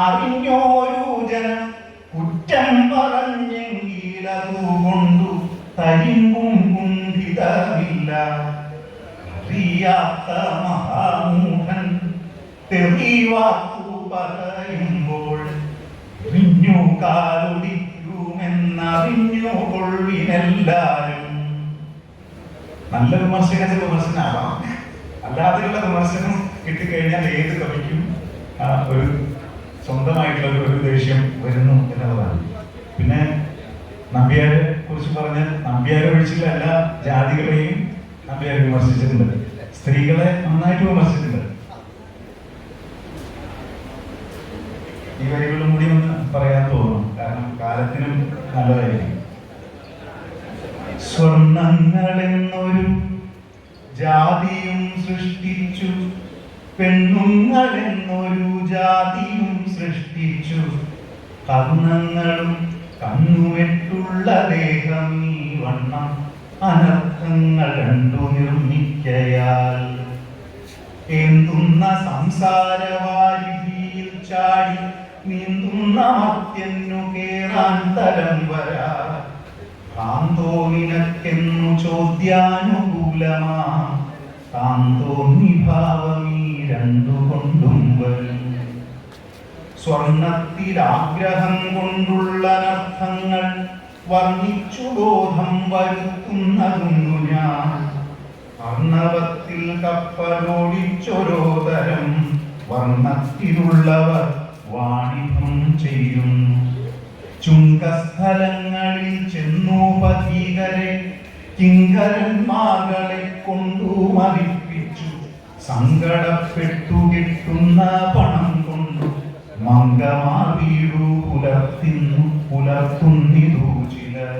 അറിഞ്ഞോരു ജനം കുറ്റം പറഞ്ഞെങ്കിലതുകൊണ്ടു തരിമ്പും കുണ്ഠിതമില്ല. അറിയാത്ത മഹാമൂഢൻ തെറിവാക്കു പറയുമ്പോൾ അറിഞ്ഞു കാലൊടിക്കുമെന്നറിഞ്ഞു കൊള്ളിനെല്ലാരും. നല്ല വിമർശകന്റെ വിമർശനാവാം, അല്ലാതെയുള്ള വിമർശനം കിട്ടിക്കഴിഞ്ഞാൽ ഏത് കവിക്കും ഒരു സ്വന്തമായിട്ടുള്ള ഒരു ദേഷ്യം വരുന്നു എന്നുള്ളതാണ്. പിന്നെ നമ്പ്യാരെ കുറിച്ച് പറഞ്ഞാൽ നമ്പ്യാരെ ഒഴിച്ചുള്ള എല്ലാ ജാതികളെയും നമ്പ്യാർ വിമർശിച്ചിട്ടുണ്ട്, സ്ത്രീകളെ നന്നായിട്ട് വിമർശിച്ചിട്ടുണ്ട്. ഈ വരികളും കൂടി ഒന്ന് പറയാൻ തോന്നുന്നു, കാരണം കാലത്തിനും നല്ലതായിരിക്കും. സ്വർണ്ണങ്ങളെന്നൊരു ജാതിയും സൃഷ്ടിച്ചു, പെണ്ണുങ്ങളെന്നൊരു ജാതിയും സൃഷ്ടിച്ചു, കർണങ്ങളും കണ്ണുമെട്ടുള്ള ദേഹമീ വണ്ണം അനർത്ഥങ്ങൾ കണ്ടു നിർമ്മിക്കയാൽ എന്തുന്ന സംസാരവാരിധിയിൽ ചാടി നീന്തുന്ന മർത്യന്നു കേറാൻ തരം വരാ. കാന്തോ നിനക്കെന്നു ചോദ്യാനുകൂലമാ കാന്തോ നിഭാവമീ രണ്ടുകൊണ്ടും വരും. സ്വർണത്തിൽ ആഗ്രഹം കൊണ്ടുള്ള അനർത്ഥങ്ങൾ വർണ്ണിച്ചു ബോധം വരുത്തുന്നതുന്നു ഞാൻ. അർണവത്തിൽ കപ്പലോടിച്ചോരോ തരം വർണ്ണത്തിലുള്ളവർ വാണിഭം ചെയ്യും. ചുങ്കസ്ഥലങ്ങളിൽ ചെന്നു പഥികരെ കിങ്കരന്മാകളെ കൊണ്ടു മരിപ്പിച്ചു. സങ്കടപ്പെട്ടു കിട്ടുന്ന പണം കൊണ്ടു മംഗമാർ വീടു പുലർത്തുന്നിതു ചിലർ.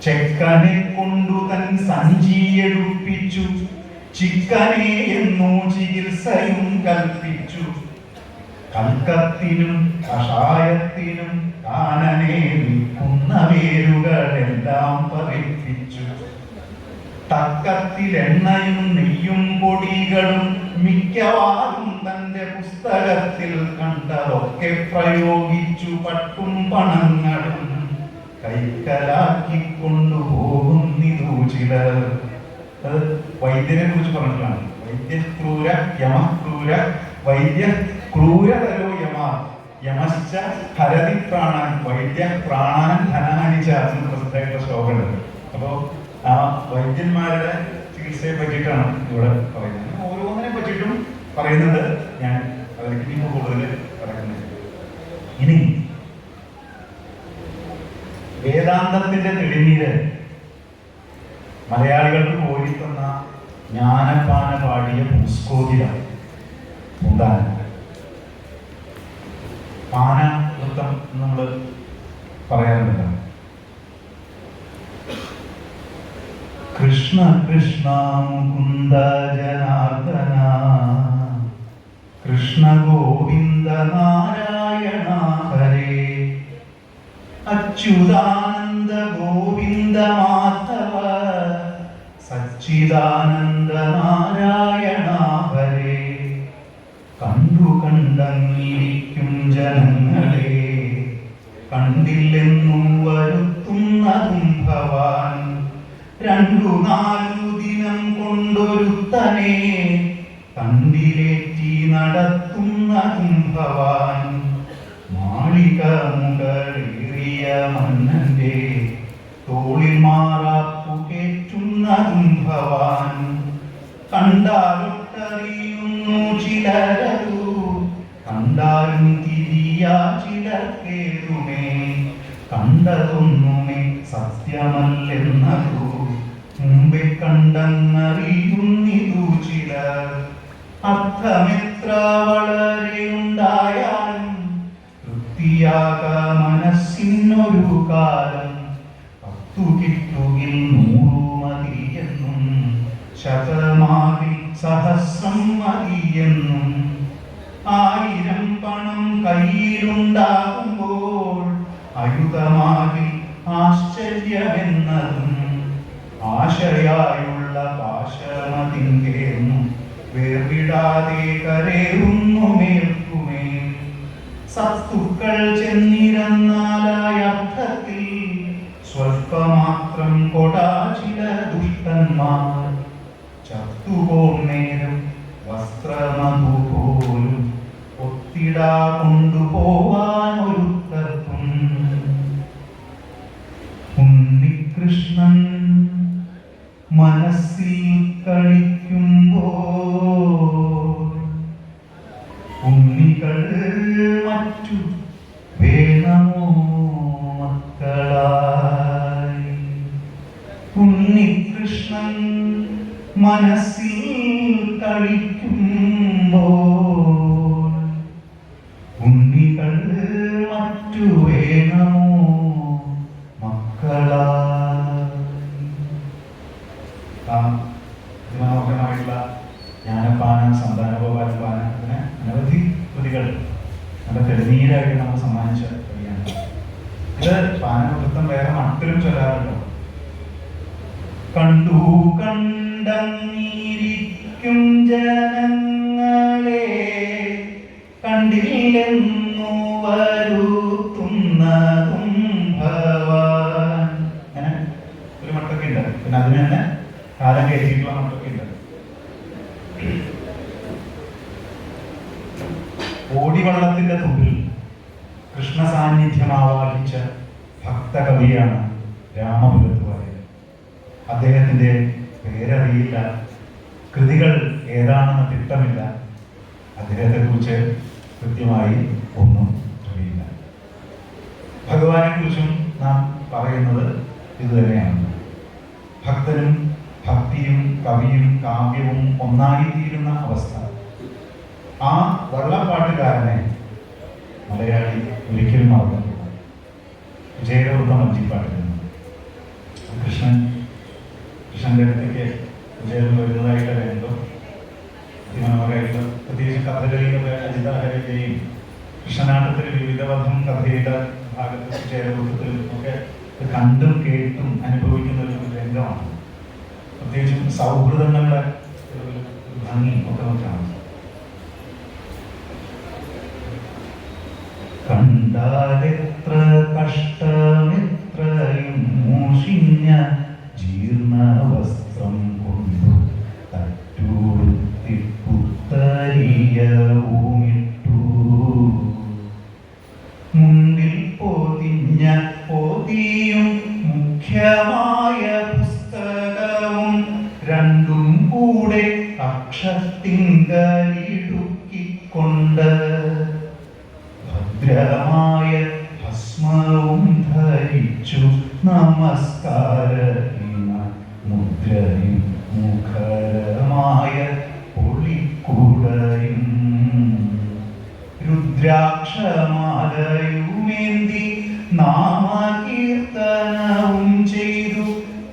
ചെക്കനെ കൊണ്ടു തൻ സഞ്ചിയെടുപ്പിച്ചു. ചിക്കനെ എന്നു ചികിത്സയും കൽപ്പിച്ചു. കൽക്കത്തിനും കഷായത്തിനും കാനനെ വിൽക്കുന്ന വേരുകളെല്ലാം പറിപ്പിച്ചു. തക്കത്തിൽ എണ്ണയും നെയ്യും പൊടികളും മിക്കവാറും തന്റെ പുസ്തകത്തിൽ കണ്ടതൊക്കെ പ്രയോഗിച്ചു. പട്ടും പണങ്ങളും കൈക്കലാക്കി കൊണ്ടുപോകുന്നിതു ചിലർ. അത് വൈദ്യനെ കുറിച്ച് പറഞ്ഞിട്ടാണ്. വൈദ്യക്രൂര യമക്രൂര വൈദ്യ ക്രൂരതരോ യമ യമശ്ച ഹരതി പ്രാണൻ വൈദ്യ പ്രാണൻ ധനാനി ചേർന്ന് പ്രസിദ്ധമായിട്ടുള്ള ശ്ലോകമുണ്ട്. അപ്പോൾ ആ വൈദ്യന്മാരുടെ ചികിത്സയെ പറ്റിയിട്ടാണ് ഇവിടെ പറയുന്നത്. ഓരോന്നിനെ പറ്റിയിട്ടും പറയുന്നത്. ഞാൻ അതിലേക്ക് ഇനി കൂടുതൽ പറയുന്നത്. ഇനി വേദാന്തത്തിന്റെ തെളിനീര് മലയാളികൾക്ക് കോരിത്തന്ന ജ്ഞാനപ്പാന പാടിയ പുസ്കോതിര ഉണ്ടാകും. പാന നൃത്തം നമ്മൾ പറയാറുണ്ട്. കൃഷ്ണ കൃഷ്ണ മുകുന്ദ ജനാർദ്ദന കൃഷ്ണ ഗോവിന്ദ നാരായണ ഹരേ അച്യുതാനന്ദ ഗോവിന്ദ മാധവ സച്ചിദാനന്ദ നാരായണ ഹരേ. കണ്ടു കണ്ടങ്ങിരിക്കും ജനങ്ങളെ കണ്ടില്ലെന്നും വരുത്തുന്നതും ഭവാൻ. 2-4 ദിനം കൊണ്ടൊരുത്തനെ കണ്ടിലേറ്റി നടത്തുന്നതും ഭവാൻ. മാളിക മുകളേറിയ മന്നന്റെ തോളിൽ മാറാപ്പു കേറ്റുന്നതും ഭവാൻ. കണ്ടാലൊട്ടറിയുന്നു ചിലരതു കണ്ടാലും തിരിയാ ചിലർക്കേതുമേ. കണ്ടതൊന്നുമേ സത്യമല്ലെന്നതു മുമ്പേ കണ്ടെന്നറിയുന്നിതു ചിലർ. അർത്ഥമെത്ര വളരെ ഉണ്ടായാലും തൃപ്തിയാക മനസ്സിനൊരു കാലം. 10 കിട്ടുകിൽ 100 മതിയെന്നും ശതമാകിൽ സഹസ്രം മതിയെന്നും. 1000 പണം കയ്യിലുണ്ടാകുമ്പോൾ അയുധമാകിൽ ആശ്ചര്യമെന്നതും. ആശയായുള്ള പാശമതിങ്കേന്നു വേർവിടാതെ കരേറുന്നു മേൽക്കുമേ. സത്തുക്കൾ ചെന്നിരുന്നാലായ അർത്ഥത്തിൽ സ്വൽപ്പമാത്രം കൊടാ ചില ദുഷ്ടന്മാർ. ചത്തുപോന്നേരം വസ്ത്രമതു പോലും ഒത്തിടാ കൊണ്ടുപോവാൻ ഒരുത്തർക്കും. ഉണ്ണികൃഷ്ണൻ മനസ്സിൽ കളിക്കുമ്പോൾ ഉണ്ണികൾ മറ്റു വേണമോ മക്കളായി. ഉണ്ണികൃഷ്ണൻ മനസ്സിൽ കളിക്കുമ്പോൾ ഉണ്ണികൾ മറ്റു വേണമോ മക്കളായി. മനോഹരമായിട്ടുള്ള ജ്ഞാനപ്പാന സന്താനഗോപാലപാന അങ്ങനെ അനവധി കൃതികൾ നല്ല തെളിനീരായിട്ട് നമുക്ക് സമ്മാനിച്ച കവിയാണ്. ഇത് പാനവൃത്തം വേറെ മട്ടിലും ചൊല്ലാറുണ്ടോ. കണ്ടു കണ്ടങ്ങിരിക്കും ജനങ്ങളെ കണ്ടില്ലെന്നു വരുത്തുന്നതും ഭവാൻ. അങ്ങനെ ഒരു മട്ടൊക്കെ ഉണ്ട്. പിന്നെ അതിന് തന്നെ കാലം കയറ്റിയിട്ടുള്ള മട്ടൊക്കെ ഉണ്ട്. ഓടിവള്ളത്തിന്റെ തുമ്പിൽ കൃഷ്ണ സാന്നിധ്യം ആവാഹിച്ച ഭക്തകവിയാണ് രാമപുരത്ത് വാര്യർ. അദ്ദേഹത്തിന്റെ പേരറിയില്ല, കൃതികൾ ഏതാണെന്ന് തിട്ടമില്ല, അദ്ദേഹത്തെ കുറിച്ച് കൃത്യമായി ഒന്നും അറിയില്ല. ഭഗവാനെ കുറിച്ചും നാം പറയുന്നത് ഇത് തന്നെയാണ്. ഭക്തനും ഭക്തിയും കവിയും കാവ്യവും ഒന്നായിത്തീരുന്ന അവസ്ഥ. ആ വള്ളപ്പാട്ടുകാരനെ മലയാളി ഒരിക്കലും മറന്നിട്ടില്ല. വിജയകൃതം വഞ്ചിപ്പാട്ടിൽ കൃഷ്ണന്റെ അടുത്തേക്ക് വിജയം വരുന്നതായിട്ട് രംഗം അതിമനോഹരമായിട്ട്, പ്രത്യേകിച്ച് കഥകളിയിലൊക്കെ അജിതാഹരയുടെയും കൃഷ്ണനാട്ടത്തിൽ വിവിധവധം കഥയുടെ ഭാഗത്ത് വിജയകൃതത്തിലും ഒക്കെ കണ്ടും കേട്ടും അനുഭവിക്കുന്ന ഒരു രംഗമാണ്. പ്രത്യേകിച്ചും സൗഹൃദങ്ങളുടെ ഒരു ഭംഗി ഒക്കെ നോക്കാണ്. കണ്ടാലെത്ര കഷ്ടമെത്രയും മൂഷിഞ്ഞ ജീർണവസ്ത്രം കൊണ്ടു തട്ടൂടുത്തി പുത്തരിയവുമിട്ടു മുണ്ടിൽ പൊതിഞ്ഞ പൊതിയും മുഖ്യമായ പുസ്തകവും രണ്ടും കൂടെ അക്ഷത്തിങ്കലിടുക്കിക്കൊണ്ട് ഭദ്രമായ ഭസ്മവും ധരിച്ചു നമസ്കാര മുദ്രയും മുഖരമായ പൊളിക്കുടയും രുദ്രാക്ഷമാലയുമേന്തി നാമകീർത്തനവും ചെയ്തു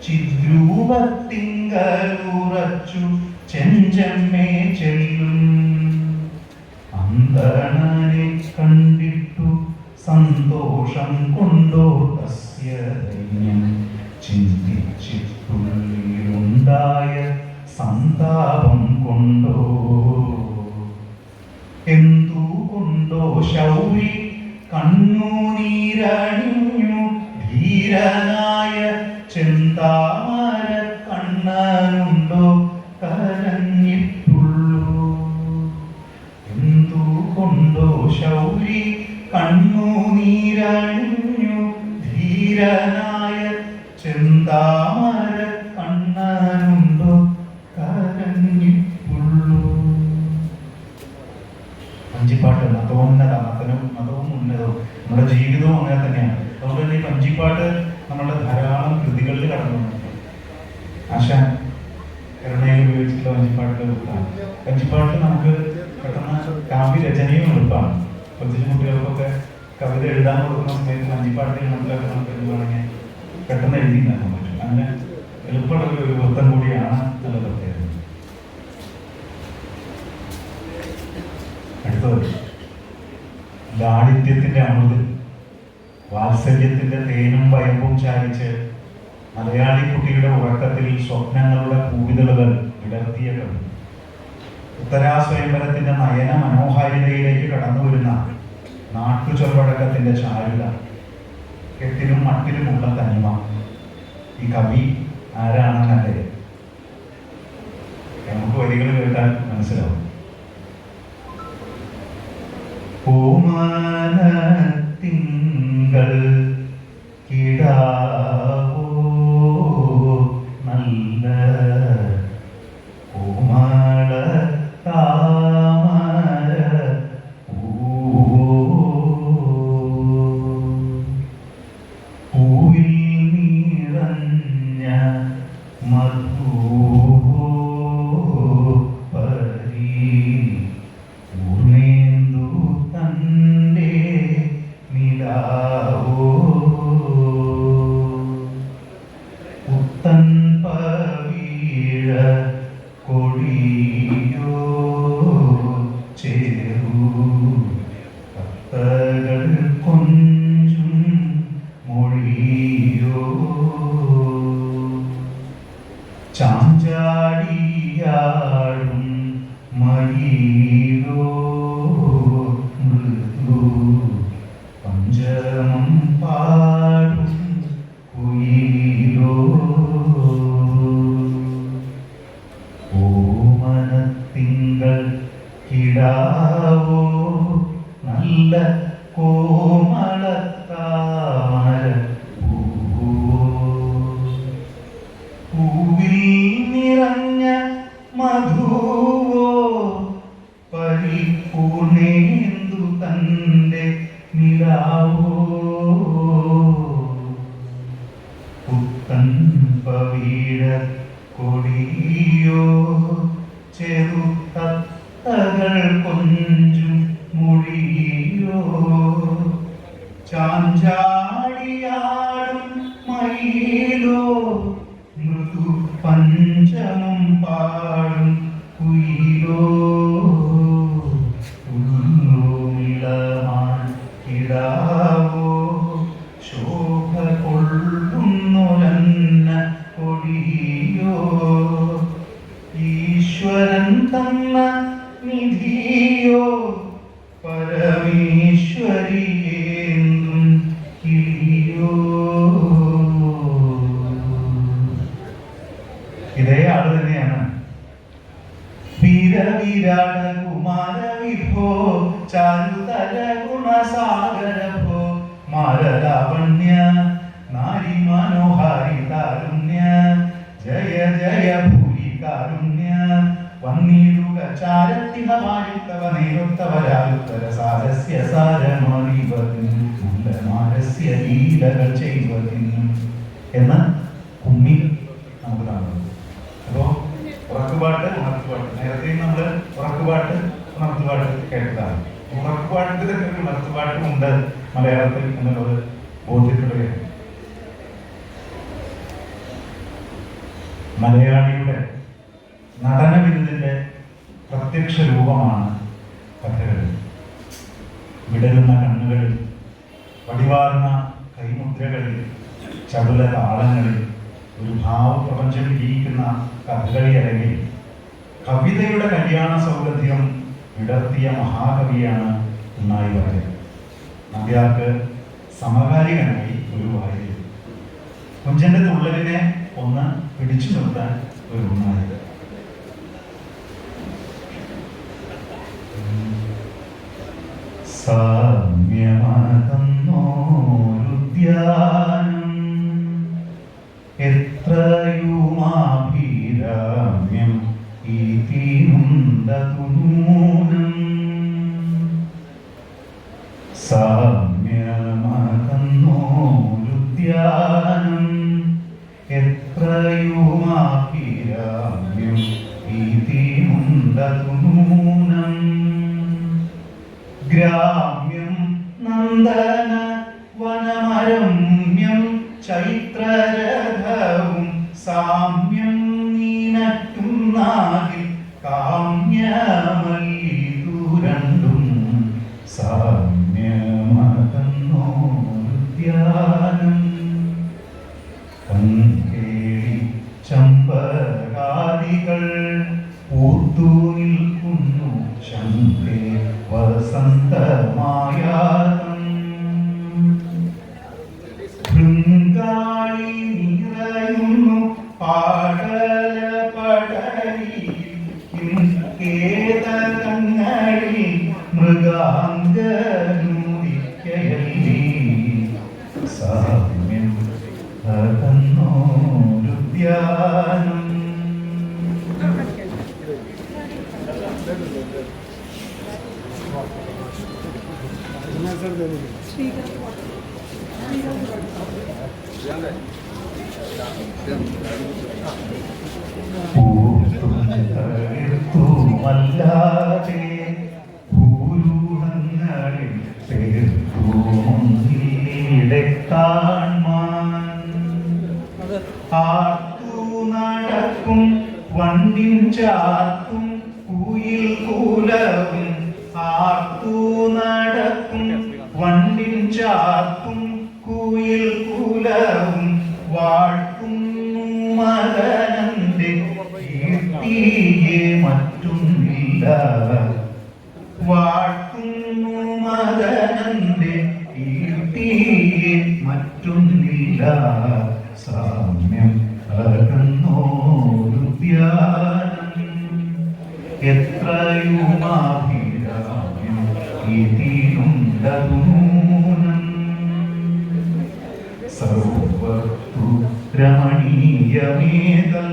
ചിദ്രൂപത്തിങ്കലുറച്ചു ചെഞ്ചമ്മേ ചെല്ലും അന്തണനെ കണ്ടിട്ടു സന്തോഷം കൊണ്ടോ തസ്യ ദൈന്യം ചിന്തിച്ചിട്ടുള്ളിലുണ്ടായ സന്താപം കൊണ്ടോ എന്തുകൊണ്ടോ ശൗരി കണ്ണുനീരണിഞ്ഞു ധീരനായ ചെന്താമര കണ്ണനുണ്ടോ കരഞ്ഞിട്ടുള്ളൂ എന്തുകൊണ്ടോ ശൗരി കണ്ണുനീരണിഞ്ഞു ധീരനായ ചെന്താമര കണ്ണനുണ്ടോ കരഞ്ഞിട്ടുള്ളൂ. വഞ്ചിപ്പാട്ട് മതവും ഉന്നതവും നമ്മുടെ ജീവിതവും അങ്ങനെ തന്നെയാണ്. അതുകൊണ്ട് തന്നെ ഈ വഞ്ചിപ്പാട്ട് നമ്മളുടെ ധാരാളം കൃതികളിൽ കടന്നു വന്നിട്ടുണ്ട്. ആശാൻ കരുണയിൽ ഉപയോഗിച്ചിട്ടുള്ള വഞ്ചിപ്പാട്ടിലെ വൃത്താണ്. വഞ്ചിപ്പാട്ട് നമുക്ക് പെട്ടെന്ന് കാവ്യരചനയും എളുപ്പമാണ്. കൊച്ചു കുട്ടികൾക്കൊക്കെ കവിത എഴുതാൻ കൊടുക്കുന്ന സമയത്ത് വഞ്ചിപ്പാട്ടിൽ നമുക്കൊക്കെ നമുക്ക് എന്ത് വേണമെങ്കിൽ പെട്ടെന്ന് എഴുതി നൽകാൻ പറ്റും. അങ്ങനെ എളുപ്പമുള്ള ഒരു വൃത്തം കൂടിയാണ് നല്ല പ്രത്യേകത. അടുത്തത് ലാളിത്യത്തിന്റെ അമൃത്, വാത്സല്യത്തിന്റെ തേനും വയമ്പും ചാലിച്ച് മലയാളി കുട്ടിയുടെ ഉറക്കത്തിൽ സ്വപ്നങ്ങളുടെ പൂവിതളുകൾ വിടർത്തിയ കവി. ഉത്തരാസ്വയംവരത്തിന്റെ നയന മനോഹാരിതയിലേക്ക് കടന്നു വരുന്ന നാട്ടുചൊൽവഴക്കത്തിന്റെ ചാരുത, കെട്ടിലും മട്ടിലുമുള്ള തനിമ. ഈ കവി ആരാണെന്നല്ലേ നമുക്ക് വരികൾ കേട്ടാൽ മനസ്സിലാവും. ഓമനത്തിങ്കൾ കിടാവോ നല്ല കോമള താമര പൂവിൽ നിറഞ്ഞ മധുവോ പരി ഊർന്നേന്ദു തന്റെ നിലാവോ പുത്തൻ പവീഴ കൊടിയോ ചേരൂ ഭക്തകൾ കൊഞ്ചും മൊഴിയോ ചാഞ്ചാടിയാടും മയിലോ മൃദു പഞ്ചമം പാടും കുയിലോ ഓമനത്തിങ്കൾ കിടാവോ നല്ല കോമളത്താമര പൂവിൽ നിറഞ്ഞ മധുവോ പരിപൂർണേന്ദു തന്റെ നിലാവോ പുത്തൻ പവീഴ തത്തകൾ കൊഞ്ചും മൊഴിയോ ചാഞ്ചാടിയാടും മയിലോ മൃദു പഞ്ചമം പാടും കുയിലോ കിടാവോ ശോഭ കൊള്ളുന്നൊരന്ന കൊടിയോ ഈശ്വരൻ തന്ന നിധിയോ പരമേശ്വരിയേന്തും കിളിയോ. ഇതേ ആള് തന്നെയാണ് വീരവിരാട കുമാര വിഭോ ചാരുതര ഗുണസാഗര ഭോ മാരലാവണ്യ നാരി മനോഹാരി താരുണ്യ ജയ ജയ ഭൂരി കാരുണ്യ വന്നിടുക ചാരത്തിഹമായുക്തവനേരുത്തവരായുത്തര സാരസ്യ സാരമറിവതിനും മാരസ്യ ലീലകൾ ചെയ്വതിനും എന്ന് കുമ്മി നമുക്ക് കാണുന്നത്. അപ്പോൾ ഉറക്കുപാട്ട് ഉണർത്തുപാട്ട് നേരത്തെ നമ്മൾ ഉറക്കുപാട്ട് ഉണർത്തുപാട്ട് കേട്ടതാണ്. ഉണർത്തുപാട്ടിന്റെ തന്നെ ഒരു ഉണർത്തുപാട്ടും ഉണ്ട് മലയാളത്തിൽ എന്നുള്ളത് ബോധ്യപ്പെടുകയാണ്. മലയാളിയുടെ നടന ബിരുദിന്റെ പ്രത്യക്ഷ രൂപമാണ് കഥകളി. വിടരുന്ന കണ്ണുകളിൽ, വടിവാർന്ന കൈമുദ്രകളിൽ, ചടുല താളങ്ങളിൽ ഒരു ഭാവപ്രപഞ്ചം വിരിയിക്കുന്ന കഥകളി അരങ്ങിൽ കവിതയുടെ കല്യാണ സൗഗന്ധ്യം വിടർത്തിയ മഹാകവിയാണ് ഉണ്ണായി വാര്യർ. നമ്പ്യാർക്ക് സമകാലികനായി ഒരു വാര്യർ. കുഞ്ചന്റെ തുള്ളലിനെ ഒന്ന് പിടിച്ചു നിർത്താൻ ഒരു ഉണ്ണായി. സാമ്യമതന്നോരുദ്യാനം എത്രയുമാഭിരാമ്യം ഈ തീനുണ്ടതുനൂനം സാമ്യമതന്നോരുദ്യാനം എത്രയുമാഭിരാമ്യം ഈ തീനുണ്ടതുനൂനം ഗ്രാമ്യം നന്ദന വനമരമ്യം ചൈത്രരഥവും സാമ്യം നീനറ്റും നാകിൽ കാമ്യമല്ലീതു രണ്ടും സാമ്യമതന്നോരുദ്യാനം കൺകേളി ചമ്പകാദികൾ പൂത്തു നിൽക്കുന്നു ശംഖേ വസന്തമായാതം ശൃംഗാളി നിറയുന്നു പാടല പടലിൽ കേതകങ്ങളിൽ മൃഗാംഗനുദിക്കയല്ലി സാമ്യം തന്നോരുദ്യാനം. പൂത്തുമല്ലാതെ ഭൂരൂഹങ്ങളിൽ പേർത്തുമുന്നിടെ കാൺമാൻ ആർത്തു നടക്കും വണ്ടിൻ ചാർത്തും കുയിൽ കൂലവും ആർത്തു നടക്കും വണ്ടിൻ ചാർത്തും കുയിൽ കൂലവും വാഴ്ത്തുന്നു മദനന്റെ കീർത്തിയെ മറ്റൊന്നില്ല വാഴ്ത്തുന്നു മദനന്റെ കീർത്തിയെ മറ്റൊന്നില്ല സാമ്യം അകന്നോരുദ്യാനം എത്രയുമാഭിരാമ്യം ഇതിനുണ്ടതുനൂനം സർവത്തു രമണീയമേതൽ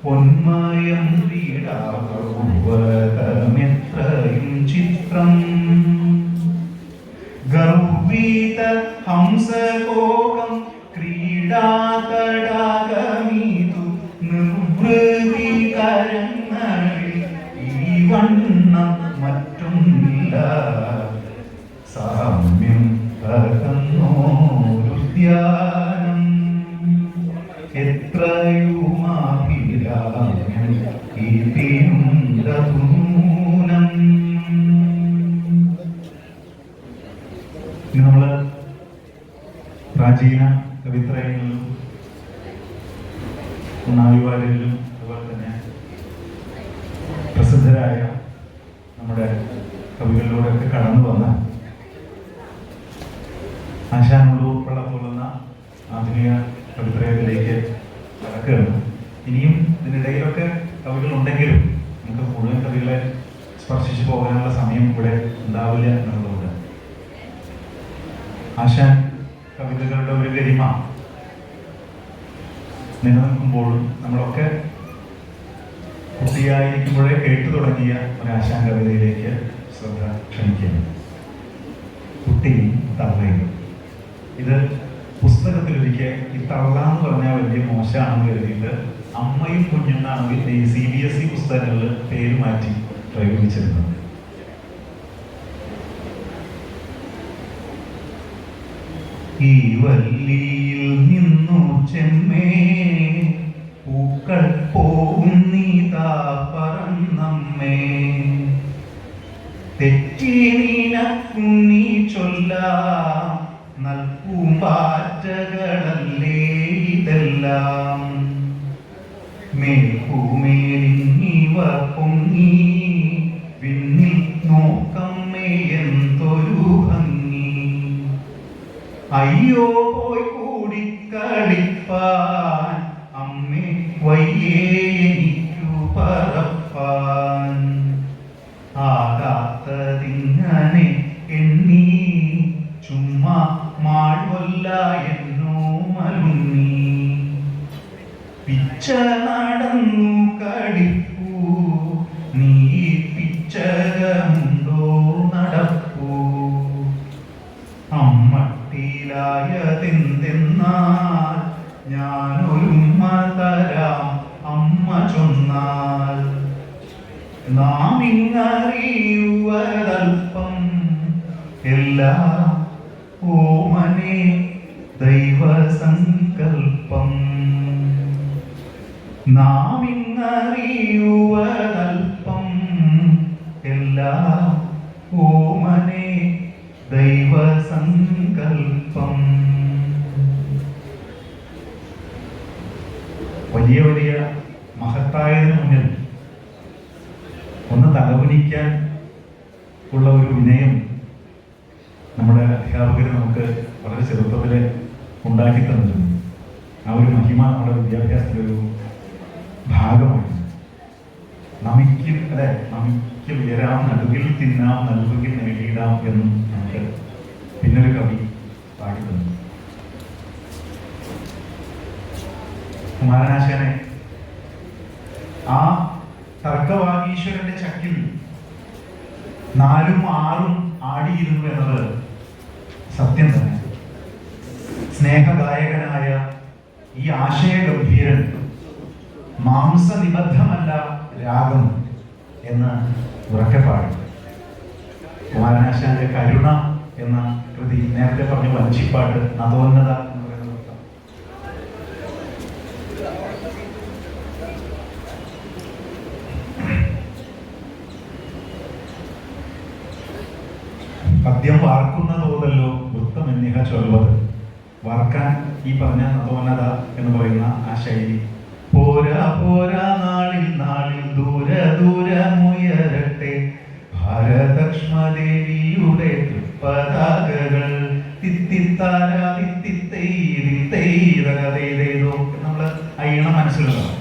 പൊന്മയം ക്രീഡാപൂവതമെത്രയും ചിത്രം ഗർവീത ഹംസകോകം ക്രീഡാതടാകമീതു നിർവൃതികരങ്ങളിൽ മറ്റൊന്നില്ല. സാമ്യം പകർന്നോരുദ്യാനം എത്രയുമാഭിരാമ്യം ഇതിനുണ്ടൂനം. ഇനി നമ്മള് പ്രാചീന കവിത്രയങ്ങളിലും നാലുവാരിലും അതുപോലെ തന്നെ പ്രസിദ്ധരായ നമ്മുടെ കവികളിലൂടെയൊക്കെ കടന്നു വന്ന ആശാനുള്ളൂർ പള്ളത്തോളുന്ന ആധുനിക കവിത്രയത്തിലേക്ക് കടക്കുകയാണ്. ഇനിയും ഇതിനിടയിലൊക്കെ കവികളുണ്ടെങ്കിലും നമുക്ക് മുഴുവൻ കവികളെ സ്പർശിച്ചു പോകാനുള്ള സമയം ഇവിടെ ഉണ്ടാവില്ല എന്നുള്ളതുകൊണ്ട് ആശാൻ കവിതകളുടെ ഒരു ഗരിമ നിലനിൽക്കുമ്പോഴും നമ്മളൊക്കെ കുട്ടിയായിരിക്കുമ്പോഴേ കേട്ടു തുടങ്ങിയ ഒരു ആശാൻ കവിതയിലേക്ക് ശ്രദ്ധ ക്ഷണിക്കുകയാണ്. കുട്ടിയും തള്ളയും. ഇത് പുസ്തകത്തിലൊരിക്കൽ ഈ തള്ള എന്ന് പറഞ്ഞാൽ വലിയ മോശമാണെന്ന് കരുതിയിട്ട് അമ്മയും കുഞ്ഞെന്നാണ് CBSE പുസ്തകങ്ങളിൽ പേര് മാറ്റി പ്രയോഗിച്ചിരുന്നത്. ഈ വല്ലിയിൽ നിന്നു ചെമ്മേ പൂക്കൾ പോവും നീതാ പറന്നമ്മേ, തെറ്റി നീനക്കുണ്ണി ചൊല്ലാം നൽപൂമ്പാറ്റകളല്ലേ ഇതെല്ലാം. മേൽപ്പൂമേലിങ്ങിവ പൊങ്ങി വിണ്ണിൽ നോക്കമ്മേ എന്തൊരു ഭംഗി. അയ്യോ പോയി കൂടിക്കളിപ്പാൻ അമ്മേ വയ്യേ എനിക്കു പറപ്പാൻ. ആകാത്തതിങ്ങനെ എണ്ണി ചുമ്മാ മാൾവല്ല എന്നോ മലുണ്ണി. പിച്ച നടന്നു കടിപ്പൂ നീ പിച്ചകമുണ്ടോ നടപ്പൂ. അമ്മട്ടിലായതെന്തെന്നാൽ ഞാനൊരുമ്മ തരാം അമ്മ ചൊന്നാൽ. നാം ഇങ്ങറിയുവതൽപ്പം എല്ലാം ഓമനെ ദൈവസങ്കൽപ്പം. നാം ഇങ്ങറിയുവതൽപ്പം എല്ലാം ഓമനെ ദൈവസങ്കൽപ്പം. വലിയ വലിയ മഹത്തായതിനു മുന്നിൽ ഒന്ന് തലകുനിക്കാൻ ഉള്ള ഒരു വിനയം നമ്മുടെ അധ്യാപകർ നമുക്ക് വളരെ ചെറുപ്പത്തിൽ ഉണ്ടാക്കി തന്നിട്ടുണ്ട്. ആ ഒരു മഹിമ നമ്മുടെ വിദ്യാഭ്യാസത്തിലൊരു ഭാഗമാണ്. നമിക്ക് ഉയരാം നടുകിൽ തിന്നാം നൽകുകിൽ നേടിയിടാം എന്നും നമുക്ക് പിന്നൊരു കവി പാടി തന്നു. കുമാരനാശാനെ ആ തർക്കവാഗീശ്വരന്റെ ചക്കിൽ 4ഉം 6ഉം ആടിയിരുന്നു എന്നത് സത്യം തന്നെ. സ്നേഹഗായകനായ ഈ ആശയഗംഭീരൻ മാംസനിബദ്ധമല്ല രാഗം എന്ന് ഉറക്കെ പാടി. കുമാരനാശാന്റെ കരുണ എന്ന കൃതി നേരത്തെ പറഞ്ഞ വഞ്ചിപ്പാട്ട് നദോന്നത എന്ന് പറയുന്ന പദ്യം വാർക്കുന്ന തോതല്ലോ വൃത്തമെന്നിഹ ചൊല്ലുന്നത്. വാർക്കാൻ ഈ പറഞ്ഞ നദോന്നത എന്ന് പറയുന്ന ആ ശൈലി. പോരാ പോരാ നാളിൽ നാളിൽ ദൂര ദൂരമുയരട്ടെ ഭാരതക്ഷ്മദേവിയുടെ തൃപ്പതാകകൾ. തിത്തിത്താര തിത്തിത്തൈതോ നമ്മള് ആ ഈണം മനസ്സിലുണ്ടാവും.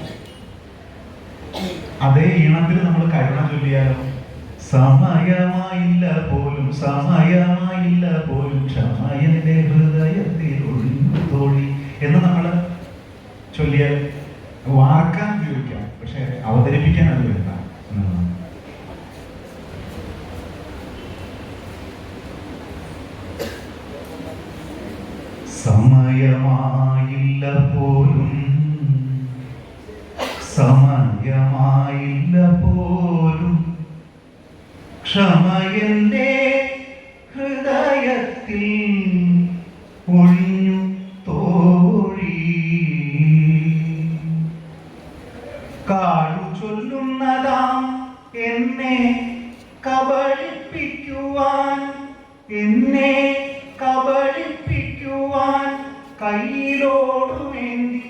അതേ ഈണത്തിൽ നമ്മൾ കരുണ ചൊല്ലിയാലോ. സമയമായില്ല പോലും സമയമായില്ല പോലും ക്ഷമയന്റെ ഹൃദയത്തിൽ ഒഴിഞ്ഞു തോഴി എന്ന് നമ്മൾ ചൊല്ലിയാൽ വാർക്കാൻ ഉപയോഗിക്കാം, പക്ഷെ അവതരിപ്പിക്കാൻ അത് വേണ്ട എന്നതാണ്. സമയമായില്ല പോലും സമയമായില്ല പോലും ക്ഷമയന്റെ ഹൃദയത്തിൽ ഒഴിഞ്ഞു തോഴി. കാടു ചൊല്ലുന്നതാം എന്നെ കബളിപ്പിക്കുവാൻ, എന്നെ കബളിപ്പിക്കുവാൻ കയ്യിലോടുവേണ്ടി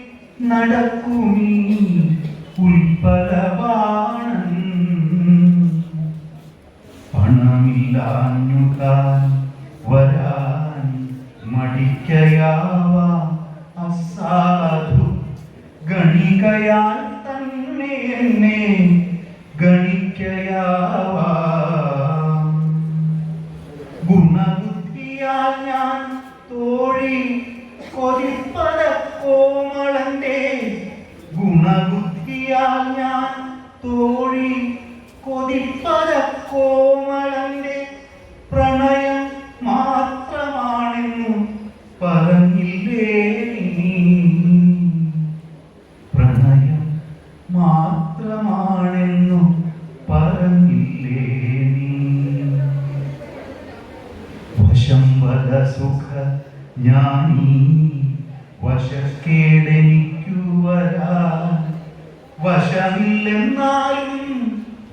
നടക്കുമീ ഉൽപ്പലവാണൻ. പണമില്ലാഞ്ഞുകാൻ വരാൻ മടിക്കയാവാം അസാധു ഗണികയാൽ തന്നെ എന്നെ ഗണിക്കയാവാം. ഗുണബുദ്ധിയാൽ ഞാൻ തോഴി കൊതിപ്പത കോമളന്റെ, ഗുണബുദ്ധിയാൽ ഞാൻ തോഴി കൊതിപ്പത കോമളന്റെ പ്രണയം മാത്രമാണെന്നു പറഞ്ഞില്ലേ നീ, പ്രണയം മാത്രമാണെന്നു പറഞ്ഞില്ലേ നീ. വശംവദ സുഖ ജ്ഞാനീ വശക്കേടെനിക്കു വരാൻ, വശമില്ലെന്നാലും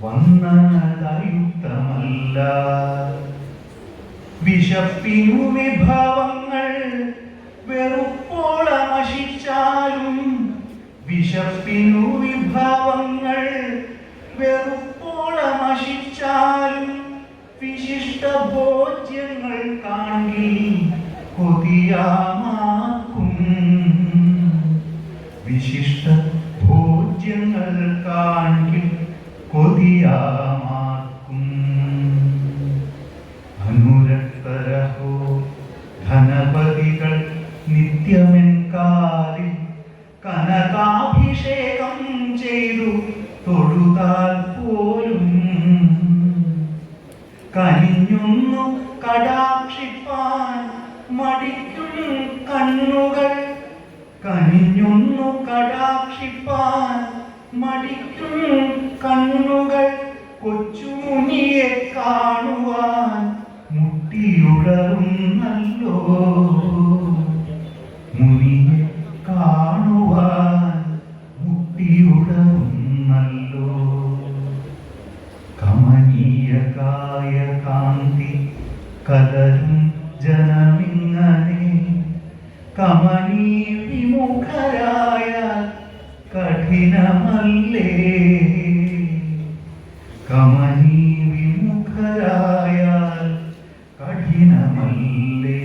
വന്നതായുക്തമല്ല. വിശപ്പിനു വിഭവങ്ങൾ വെറുപ്പോളമശിച്ചാലും, വിശപ്പിനു വിഭവങ്ങൾ വെറുപ്പോളമശിച്ചാലും വിശിഷ്ട ഭോജ്യങ്ങൾ കാണ്ടി കൊതിയാമാക്കും, വിശിഷ്ട ഭോജ്യങ്ങൾ കാണ്ടി കൊതിയാമാക്കും. അനുരക്തരഹോ ധനപതികൾ നിത്യമെൻ കാലിൽ കനകാഭിഷേകം ചെയ്തു തൊഴുതാൽ പോലും കനിഞ്ഞൊന്നു കടാക്ഷിപ്പാൻ മടിക്കും കണ്ണുകൾ, കനിഞ്ഞൊന്നു കടാക്ഷിപ്പാൻ മടിക്കും കണ്ണുകൾ. കൊച്ചുമുനിയെ കാണുവാൻ മുട്ടിയുഴറുന്നല്ലോ, മുനിയെ കാണുവാൻ മുട്ടിയുഴറുന്നല്ലോ. കമനീയ കായ കാന്തി കലരും ജനമിങ്ങനെ, കമനീ വിമുഖരായ കഠിനമല്ലേ, കമനീ വിമുഖരായാൽ കഠിനമല്ലേ.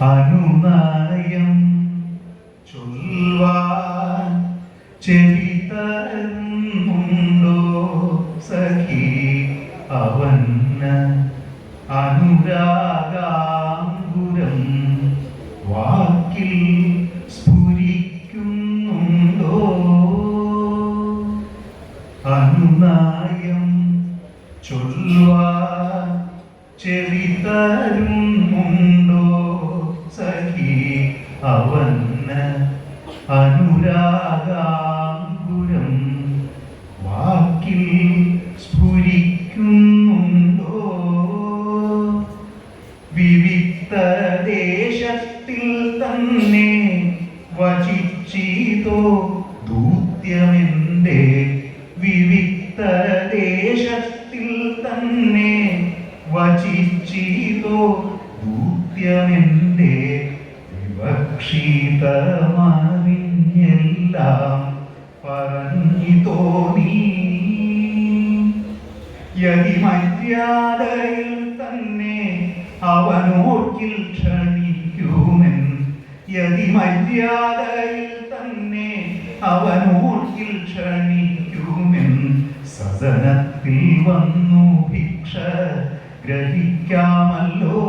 അനുനയം ചൊൽവാൻ ചെവി തരുന്നുണ്ടോ സഖി അവന്, അനുരാഗാംഗുരം വാക്കിൽ സ്ഫുരിക്കുന്നുണ്ടോ. അനുനയം ചൊല്ലുവാൻ ചെവി തരുന്നുണ്ടോ സഖി അവന്, അനുരാഗാംഗുരം വാക്കിൽ സ്ഫുരിക്കുന്നുണ്ടോ. വിവിക്ത ദേശത്തിൽ തന്നെ വചിച്ചിതോ ദൂത്യമെന്റെ, വിവിക്ത ദേശത്തിൽ തന്നെ വചിച്ചിതോ ദൂത്യമെന്റെ. വിവക്ഷിതമറിഞ്ഞെല്ലാം പറഞ്ഞിതോ നീ, യതി മര്യാദയിൽ തന്നെ അവനോർക്കിൽ ക്ഷണിക്കുമെൻ, യതി മര്യാദയിൽ തന്നെ അവനോർക്കിൽ ക്ഷണിക്കുമെൻ. സദനത്തിൽ വന്നു ഭിക്ഷ ഗ്രഹിക്കാമല്ലോ,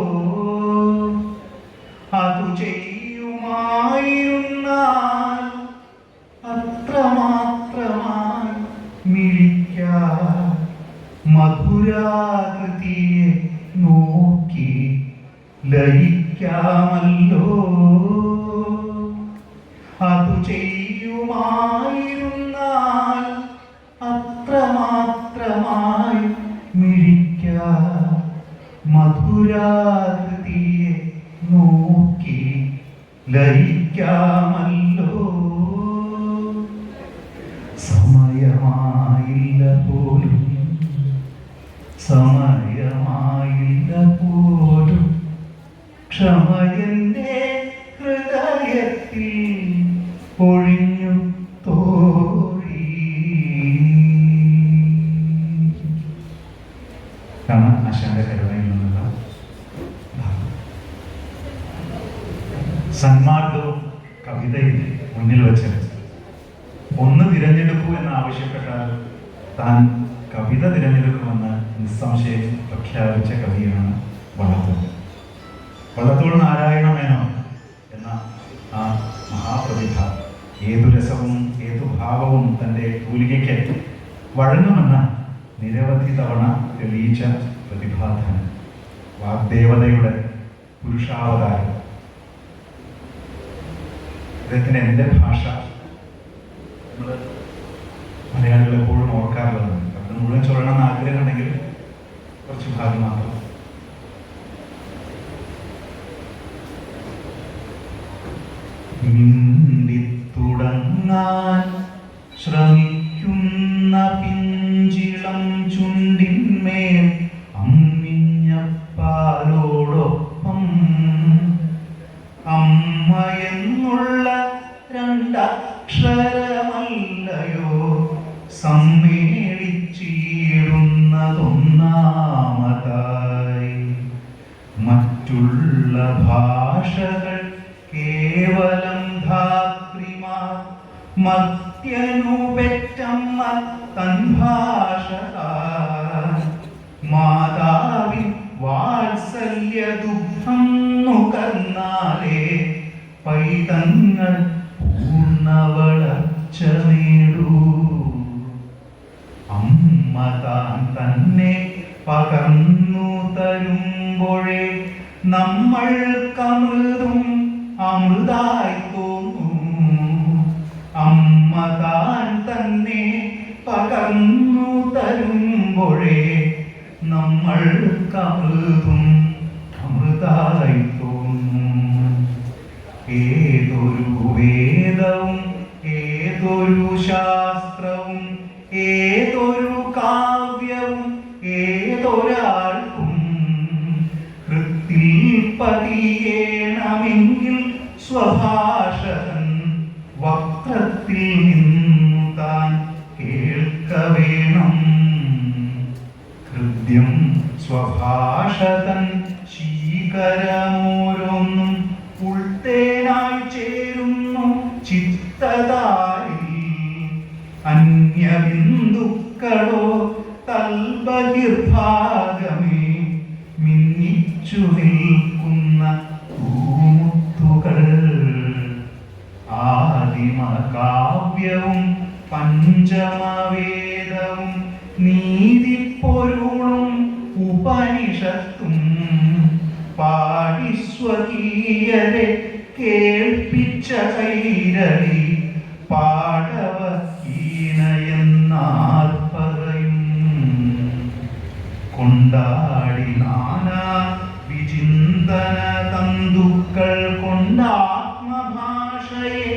അതു ചെയ്യുമായിരുന്നാൽ അത്രമാത്രമായി മിഴിക്കാൻ മധുരാകൃതിയെ നോക്കി ലയിക്കാമല്ലോ. അതു ചെയ്യുമായിരുന്നാൽ അത്രമാത്ര മധുരമായി മിഴിക്കാം മധുരാകൃതിയെ നോക്കി ലയിക്കാമല്ലോ. സമയമായില്ല പോലും സമയമായില്ല പോലും ക്ഷമയന്റെ ഹൃദയത്തിൽ ഒഴിഞ്ഞു തോഴി. ആണ് ആശാന്റെ കരുണയിൽ നിന്നുള്ള ഭാഗം. സന്മാർഗവും കവിതയിൽ മുന്നിൽ വെച്ച് ഒന്ന് തിരഞ്ഞെടുക്കൂ എന്ന് ആവശ്യപ്പെട്ടാൽ താൻ കവിത തിരഞ്ഞെടുക്കുമെന്ന് നിസ്സംശയം പ്രഖ്യാപിച്ച കവിയാണ് വള്ളത്തോൾ. വള്ളത്തോൾ നാരായണ മേനോൻ എന്ന ആ മഹാപ്രതിഭ ഏതു രസവും ഏതു ഭാവവും തൻ്റെ തൂലികയ്ക്ക് വഴങ്ങുമെന്ന് നിരവധി തവണ തെളിയിച്ച പ്രതിഭാധനൻ, വാഗ്ദേവതയുടെ പുരുഷാവതാരം. അദ്ദേഹത്തിന് എൻ്റെ ഭാഷ നമ്മൾ മലയാളികൾ എപ്പോഴും ഓർക്കാറുള്ളതാണ്. അത് മുഴുവൻ ചൊല്ലണമെന്ന് ആഗ്രഹമുണ്ടെങ്കിൽ കുറച്ച് ഭാഗം മാത്രം. മിണ്ടിത്തുടങ്ങാൻ ശ്രമിക്കുന്ന പിഞ്ചിളം ചുണ്ടിന്മേൽ അമ്മിഞ്ഞ പാലോടൊപ്പം അമ്മ എന്നുള്ള രണ്ടക്ഷരമല്ലയോ സമ്മേളിച്ചിടുന്നതൊന്നാമതായി. മറ്റുള്ള ഭാഷകൾ കേവലം ധാത്രിമാർ, മത്യനു പെറ്റമ്മ തൻ ഭാഷ മാതാവിൻ വാത്സല്യ ദുഃഖം നുകർന്നാലേ പൈതങ്ങൾ പൂർണ്ണ വളർച്ച നേടൂ. അമ്മ താൻ തന്നെ പകർന്നു തരുമ്പോഴേ നമ്മൾക്കമൃതും അമൃതായി തോന്നൂ. അമ്മ താൻ തന്നെ പകർന്നു തരുമ്പോഴേ നമ്മൾക്കമൃതും അമൃതായി തോന്നൂ. ഏതൊരു വേദവും ഏതൊരു ശാസ്ത്രവും ഏതൊരു കാവ്യവും ഏതൊരാൾക്കും ഹൃത്തിൽ പതിയേണമെങ്കിൽ സ്വഭാഷകൻ വക്രത്തിൽ നിന്നു താൻ കേൾക്ക വേണം. ഹൃദ്യം സ്വഭാഷതൻ ശീകരമോരോന്നും ഉൾത്തേനായി ചേരുന്നു ചിത്തതായി. അന്യബിന്ദുക്കളോ തൽബഹിർഭാഗമേ മിന്നിച്ചു നിൽക്കുന്ന പൂമുത്തുകൾ. ആദിമകാവ്യവും പഞ്ചമവേദവും നീതിപ്പൊരുളും ഉപനിഷത്തും പാടിസ്വകീയരെ കേൾപ്പിച്ച കൈരളി പാടവഹീനയെന്നാർപ്പറയും. കൊണ്ടാടി നാനാ വിചിന്തന തന്തുക്കൾ കൊണ്ടാത്മഭാഷയെ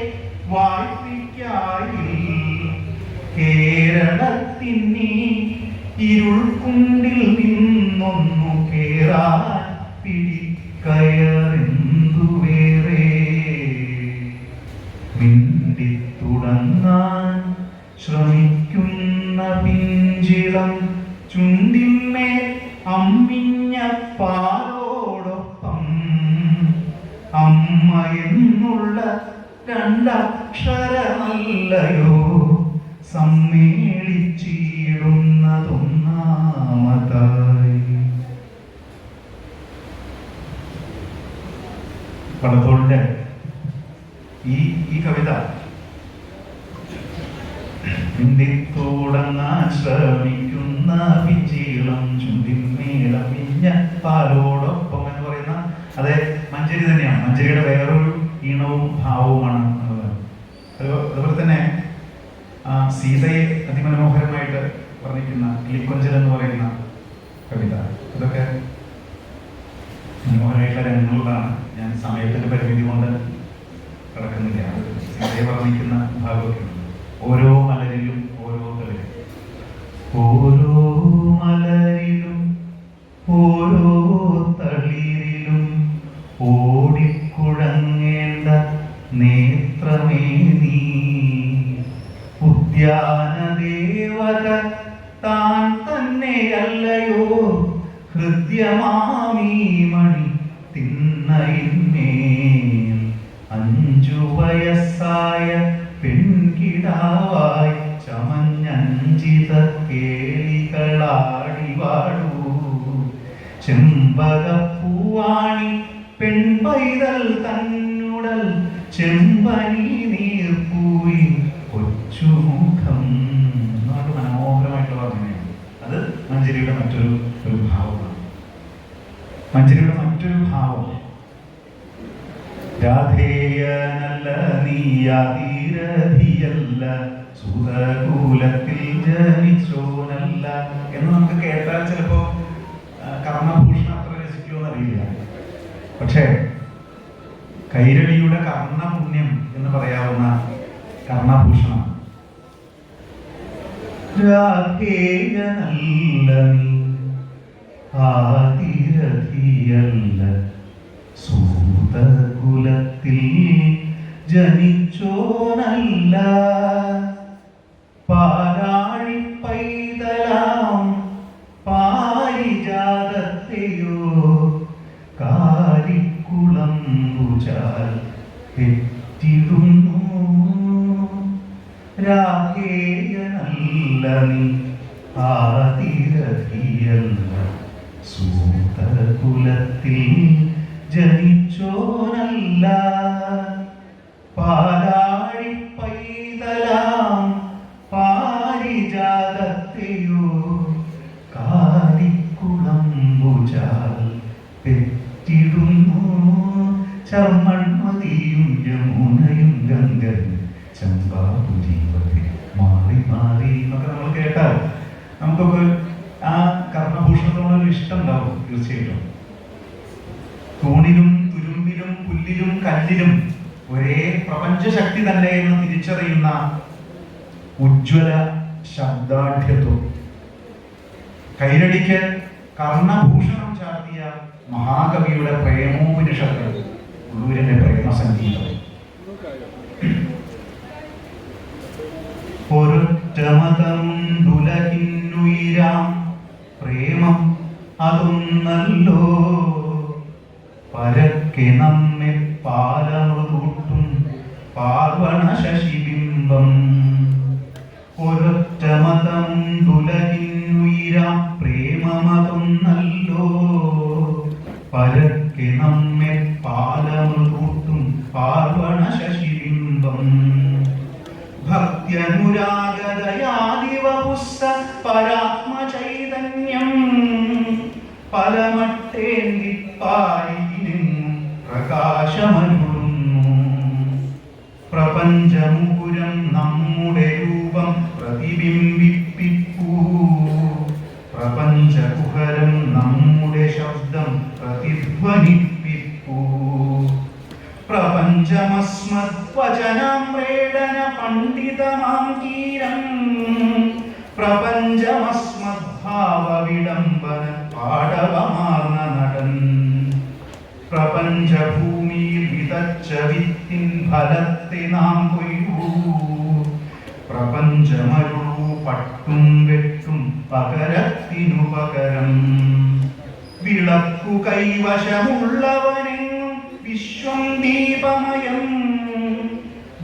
വായ്പിക്കായി. കേരളത്തിന്നീ ഇരുൾക്കുണ്ടിൽ നിന്നൊന്നു കേറാൻ പിടിക്കയറിന്തു വേറെ. മിണ്ടിത്തുടങ്ങാൻ ശ്രമിക്കുന്ന പിഞ്ചിളം ചുണ്ടിന്മേൽ അമ്മിഞ്ഞ പാലോടൊപ്പം അമ്മ എന്നുള്ള രണ്ടക്ഷരമല്ലയോ സമ്മേളിച്ചിടുന്നതൊന്നാമതായി. വള്ളത്തോളിന്റെ ഈ കവിത മിണ്ടിത്തുടങ്ങാൻ ശ്രമിക്കുന്ന പിഞ്ചീളം ചുണ്ടിന്മേലമിഞ്ഞ പാലോടൊപ്പം എന്ന് പറയുന്ന അതെ മഞ്ചരി തന്നെയാണ്. മഞ്ചരിയുടെ വേറൊരു ഈണവും ഭാവവുമാണ് എന്നുള്ളത്. അതുപോലെ തന്നെ സീതയെ അതിമനോഹരമായിട്ട് വർണ്ണിക്കുന്ന അല്ലിക്കൊഞ്ചൽ എന്ന് പറയുന്ന കവിത, അതൊക്കെ മനോഹരമായിട്ടുള്ള രംഗങ്ങളാണ്. ഞാൻ സമയത്തിൻ്റെ പരിമിതി കൊണ്ട് കിടക്കുന്നില്ല. അത് സീതയെ വർണ്ണിക്കുന്ന ഭാഗമൊക്കെ ഉണ്ട്. ഓരോ മലരിലും ഓരോ തളിരും, ഓരോ മലരിലും ഓരോ തളിരിലും ഓടിക്കുഴങ്ങേണ്ട നേത്രമേ നീ, ഉദ്യാനദേവത താൻ തന്നെയല്ലയോ ഹൃദ്യമാമീ മണി തിണ്ണയിന്മേൽ. 5 വയസ്സായ പെൺകിടാവായി ചമഞ്ഞഞ്ചിത കേളികളാടിവാടൂ, ചെമ്പകപ്പൂവാണി പെൺപൈതൽ തന്നുടൽ ചെമ്പനി നീർപ്പൂയി കൊച്ചുമുഖം. എന്നൊക്കെ മനോഹരമായിട്ടുള്ള പറഞ്ഞതാണ്. അത് മഞ്ചരിയുടെ മറ്റൊരു ഭാവമാണ്. മഞ്ചരിയുടെ മറ്റൊരു ഭാവം, രാധേയനല്ല നീയാതീരധിയല്ല സുതകൂലത്തിൽ ജനിച്ചോനല്ല എന്ന് നമുക്ക് കേട്ടാൽ ചിലപ്പോ കർണഭൂഷണം അത്ര രസിക്കുമെന്നറിയില്ല. പക്ഷേ കൈരളിയുടെ കർണപുണ്യം എന്ന് പറയാവുന്ന കർണഭൂഷണം, രാധേയനല്ല നീ ആതിരധിയല്ല സൂതകുലത്തിൽ ജനിച്ചോനല്ല, പാരാഴി പൈതലാം പാരിജാതത്തെയോ കാരിക്കുളം ുചാൽ പെറ്റിടുന്നു. രാധേയനല്ല നീ ആതിരധിയല്ല സൂതകുലത്തിൽ ജനിച്ചോനല്ല, പാലാഴി പൈതലാം പാരിജാതത്തെയോ കാരിക്കുളം ുചാൽ പെറ്റിടുന്നു. ചർമ്മൺമതിയും യമുനയും ഗംഗയും ചമ്പാപുരീവതി മാറി മാറി എന്നൊക്കെ നമ്മൾ കേട്ടാൽ നമുക്കൊക്കെ ആ കർണഭൂഷണത്തോടൊരു ഇഷ്ടം ഉണ്ടാവും. തീർച്ചയായിട്ടും തൂണിലും തുരുമ്പിലും പുല്ലിലും കല്ലിലും ഒരേ പ്രപഞ്ചശക്തി തന്നെ എന്ന് തിരിച്ചറിയുന്ന ഉജ്ജ്വല ശബ്ദാഢ്യത്വം, കൈരടിക്ക് കർണഭൂഷണം ചാർത്തിയ മഹാകവിയുടെ പ്രേമോപനിഷത്ത്, ഉള്ളൂരിന്റെ പ്രേമസംഗീതം. ഒരൊറ്റമതം ദുലകിന്നുയിരാം പ്രേമം അതൊന്നല്ലോ, പരക്കെ നമ്മെ പാലമൃതൂട്ടും പാർവണ ശശിബിംബം. ഒരൊറ്റമതം ദുലകിന്നുയിരാം പ്രേമമതൊന്നല്ലോ, പരക്കെ നമ്മെ പാലമൃതൂട്ടും പാർവണ ശശിബിംബം. ഭക്ത്യനുരാഗതയാദിവപുസ്സ പരാത്മചൈതന്യം പലമട്ടേന്തിപ്പാരിനും പ്രകാശമരുളുന്നു. പ്രപഞ്ചമുകുരം നമ്മുടെ രൂപം പ്രതിബിംബിപ്പിപ്പൂ, പ്രപഞ്ചകുഹരം നമ്മുടെ ശബ്ദം പ്രതിധ്വനിപ്പിപ്പൂ. പ്രപഞ്ചമസ്മദ്വചനാമ്രേടന പണ്ഡിതമാം ഗീരം, പ്രപഞ്ചമസ്മദ്ഭാവവിഡംബന പാടവമാർന്ന നടൻ. പ്രപഞ്ചഭൂമിയിൽ വിതച്ച വിത്തിൻ ഫലത്തെ നാം കൊയ്യൂ, പ്രപഞ്ചമരുളൂ പട്ടും വെട്ടും പകരത്തിനു പകരം. വിളക്കു കൈവശമുള്ളവനെങ്ങും വിശ്വം ദീപമയം,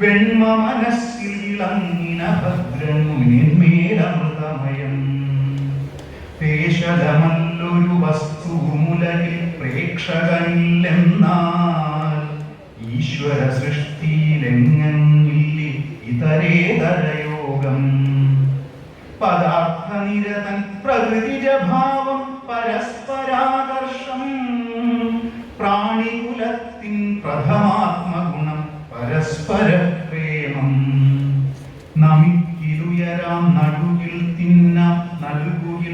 വെണ്മ മനസ്സിൽ ഇളങ്ങിന ഭദ്രനുമേലമൃതമയം. പേശലമല്ലൊരു വസ്തുമുലകിൽ പ്രേക്ഷകനില്ലെന്നാൽ, ഈശ്വര സൃഷ്ടിയിലെങ്ങില്ലി ഇതരേതരയോഗം. പദാർത്ഥനിരതൻ പ്രകൃതിജഭാവം പരസ്പരാകർഷം, പ്രാണികുലത്തിൻ പ്രഥമാത്മഗുണം പരസ്പര പ്രേമം. നമിക്കിലുയരാം നടുവിൽ തിന്ന നൽകുക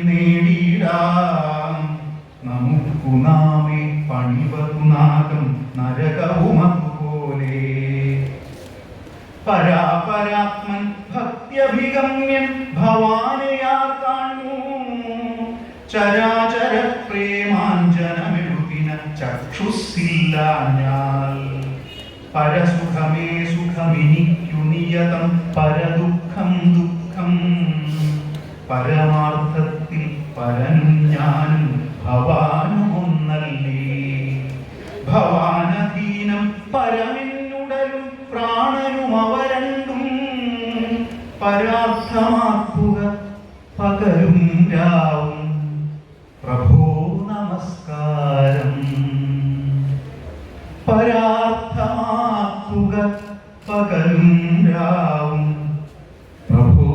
ചരാചര പ്രേമാഞ്ജനമെഴുതിന ചക്ഷുസ്സില്ലാഞ്ഞാൽ പരസുഖമേ സുഖമിനിക്കു നിയതം പരദുഃഖം ദുഃഖം പരമാർത്ഥത്തിൽ പരനും ഞാനും ഭവാനും ഒന്നല്ലേ ഭവാനധീനം പരമെന്നുടലും പ്രാണനും അവരണ്ടും പരാർത്ഥമാക്കുക പകലും രാവും പ്രഭോ നമസ്കാരം പരാർത്ഥമാക്കുക പകലും രാവും പ്രഭോ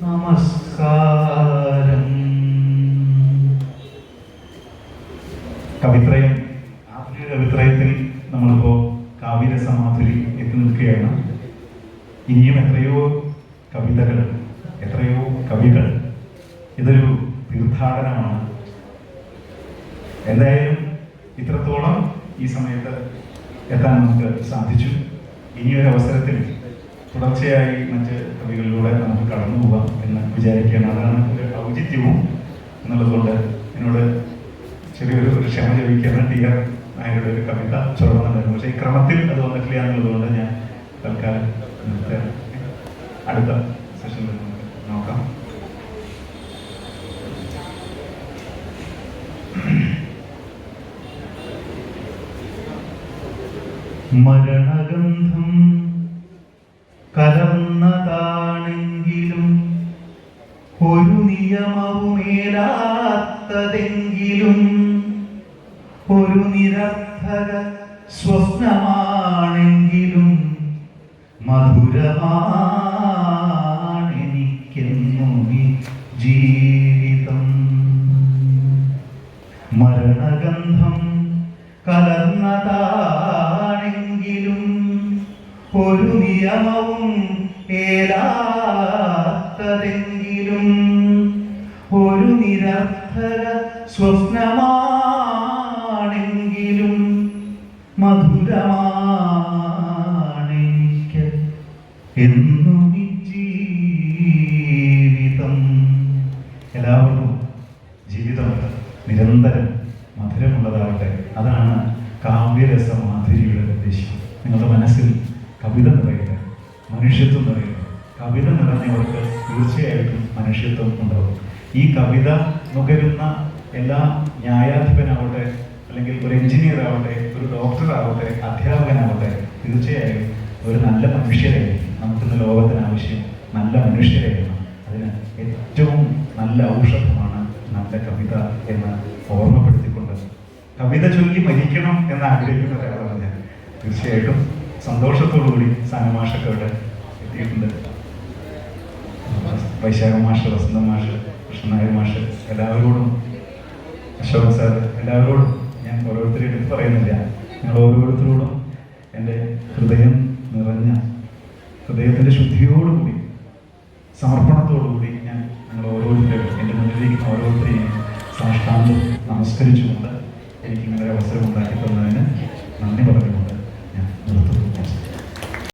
നമസ്കാരം. കവിത്രയം, ആധുനിക കവിത്രയത്തിൽ നമ്മളിപ്പോൾ കാവ്യരസമാധുരി എത്തി നിൽക്കുകയാണ്. ഇനിയും എത്രയോ കവിതകൾ, എത്രയോ കവികൾ. ഇതൊരു തീർത്ഥാടനമാണ്. എന്തായാലും ഇത്രത്തോളം ഈ സമയത്ത് എത്താൻ നമുക്ക് സാധിച്ചു. ഇനിയൊരു അവസരത്തിൽ തുടർച്ചയായി മറ്റ് കവികളിലൂടെ നമുക്ക് കടന്നു പോകാം എന്ന് വിചാരിക്കുകയാണ്. അതാണ് ഒരു ഔചിത്യവും എന്നുള്ളതുകൊണ്ട് എന്നോട് ചെറിയൊരു ക്ഷമ ചോദിക്കുകയാണ്. ടി.ആർ. നായരുടെ ഒരു കവിത ചൊല്ലണമെന്നായിരുന്നു. പക്ഷേ ഈ ക്രമത്തിൽ അത് വന്നിട്ടില്ല എന്നുള്ളതുകൊണ്ട് ഞാൻ തൽക്കാലം അടുത്ത സെഷനിൽ നമുക്ക് നോക്കാം. മരണഗന്ധം കലർന്നതാണെങ്കിലും ഒരു നിയമവുമേലാത്തതെങ്കിലും ഒരു നിരർത്ഥക സ്വപ്നമാണെങ്കിലും മധുരമാണെനിക്കെന്നും ഈ ജീവിതം. മരണഗന്ധം കലർന്നതാണെങ്കിലും ഒരു നിയമവും ഏലാത്തതെങ്കിലും ഒരു നിരർത്ഥക സ്വപ്നമാണെങ്കിലും മധുരമാണെനിക്ക് എന്നും ഈ ജീവിതം. എല്ലാവർക്കും ജീവിതം നിരന്തരം മധുരമുള്ളതാവട്ടെ. അതാണ് കാവ്യരസമാധുരിയുടെ ഉദ്ദേശം. നിങ്ങളുടെ മനസ്സിൽ കവിത നിറയട്ടെ, മനുഷ്യത്വം നിറയട്ടെ. കവിത നിറഞ്ഞവർക്ക് തീർച്ചയായിട്ടും മനുഷ്യത്വം ഉണ്ടാവും. ഈ കവിത നുകരുന്ന എല്ലാ ന്യായാധിപനാവട്ടെ, അല്ലെങ്കിൽ ഒരു എഞ്ചിനീയർ ആവട്ടെ, ഒരു ഡോക്ടർ ആവട്ടെ, അധ്യാപകനാവട്ടെ, തീർച്ചയായും ഒരു നല്ല മനുഷ്യരായിരിക്കും. നമുക്കിന്ന് ലോകത്തിന് ആവശ്യം നല്ല മനുഷ്യരായിരുന്നു. അതിന് ഏറ്റവും നല്ല ഔഷധമാണ് നല്ല കവിത എന്ന് ഓർമ്മപ്പെടുത്തിക്കൊണ്ട് കവിത ചൊല്ലി മരിക്കണം എന്ന് ആഗ്രഹിക്കുന്ന ഒരാളാണ് ഞാൻ. തീർച്ചയായിട്ടും സന്തോഷത്തോടുകൂടി സനമാഷൊക്കെ ഇവിടെ എത്തിയിട്ടുണ്ട്. വൈശാഖ മാഷ്, വസന്ത മാഷ്, കൃഷ്ണനായർ മാഷ്, എല്ലാവരോടും, അശോകൻ സാർ, എല്ലാവരോടും ഞാൻ ഓരോരുത്തരും എടുത്ത് പറയുന്നില്ല. നിങ്ങൾ ഓരോരുത്തരോടും എൻ്റെ ഹൃദയം നിറഞ്ഞ ഹൃദയത്തിൻ്റെ ശുദ്ധിയോടുകൂടി സമർപ്പണത്തോടുകൂടി ഞാൻ നിങ്ങൾ ഓരോരുത്തരും എൻ്റെ മുന്നിലിരിക്കുന്ന ഓരോരുത്തരെയും സാഷ്ടാംഗം നമസ്കരിച്ചുകൊണ്ട് എനിക്ക് ഇങ്ങനെ അവസരം ഉണ്ടാക്കി തന്നതിന് നന്ദി പറഞ്ഞു.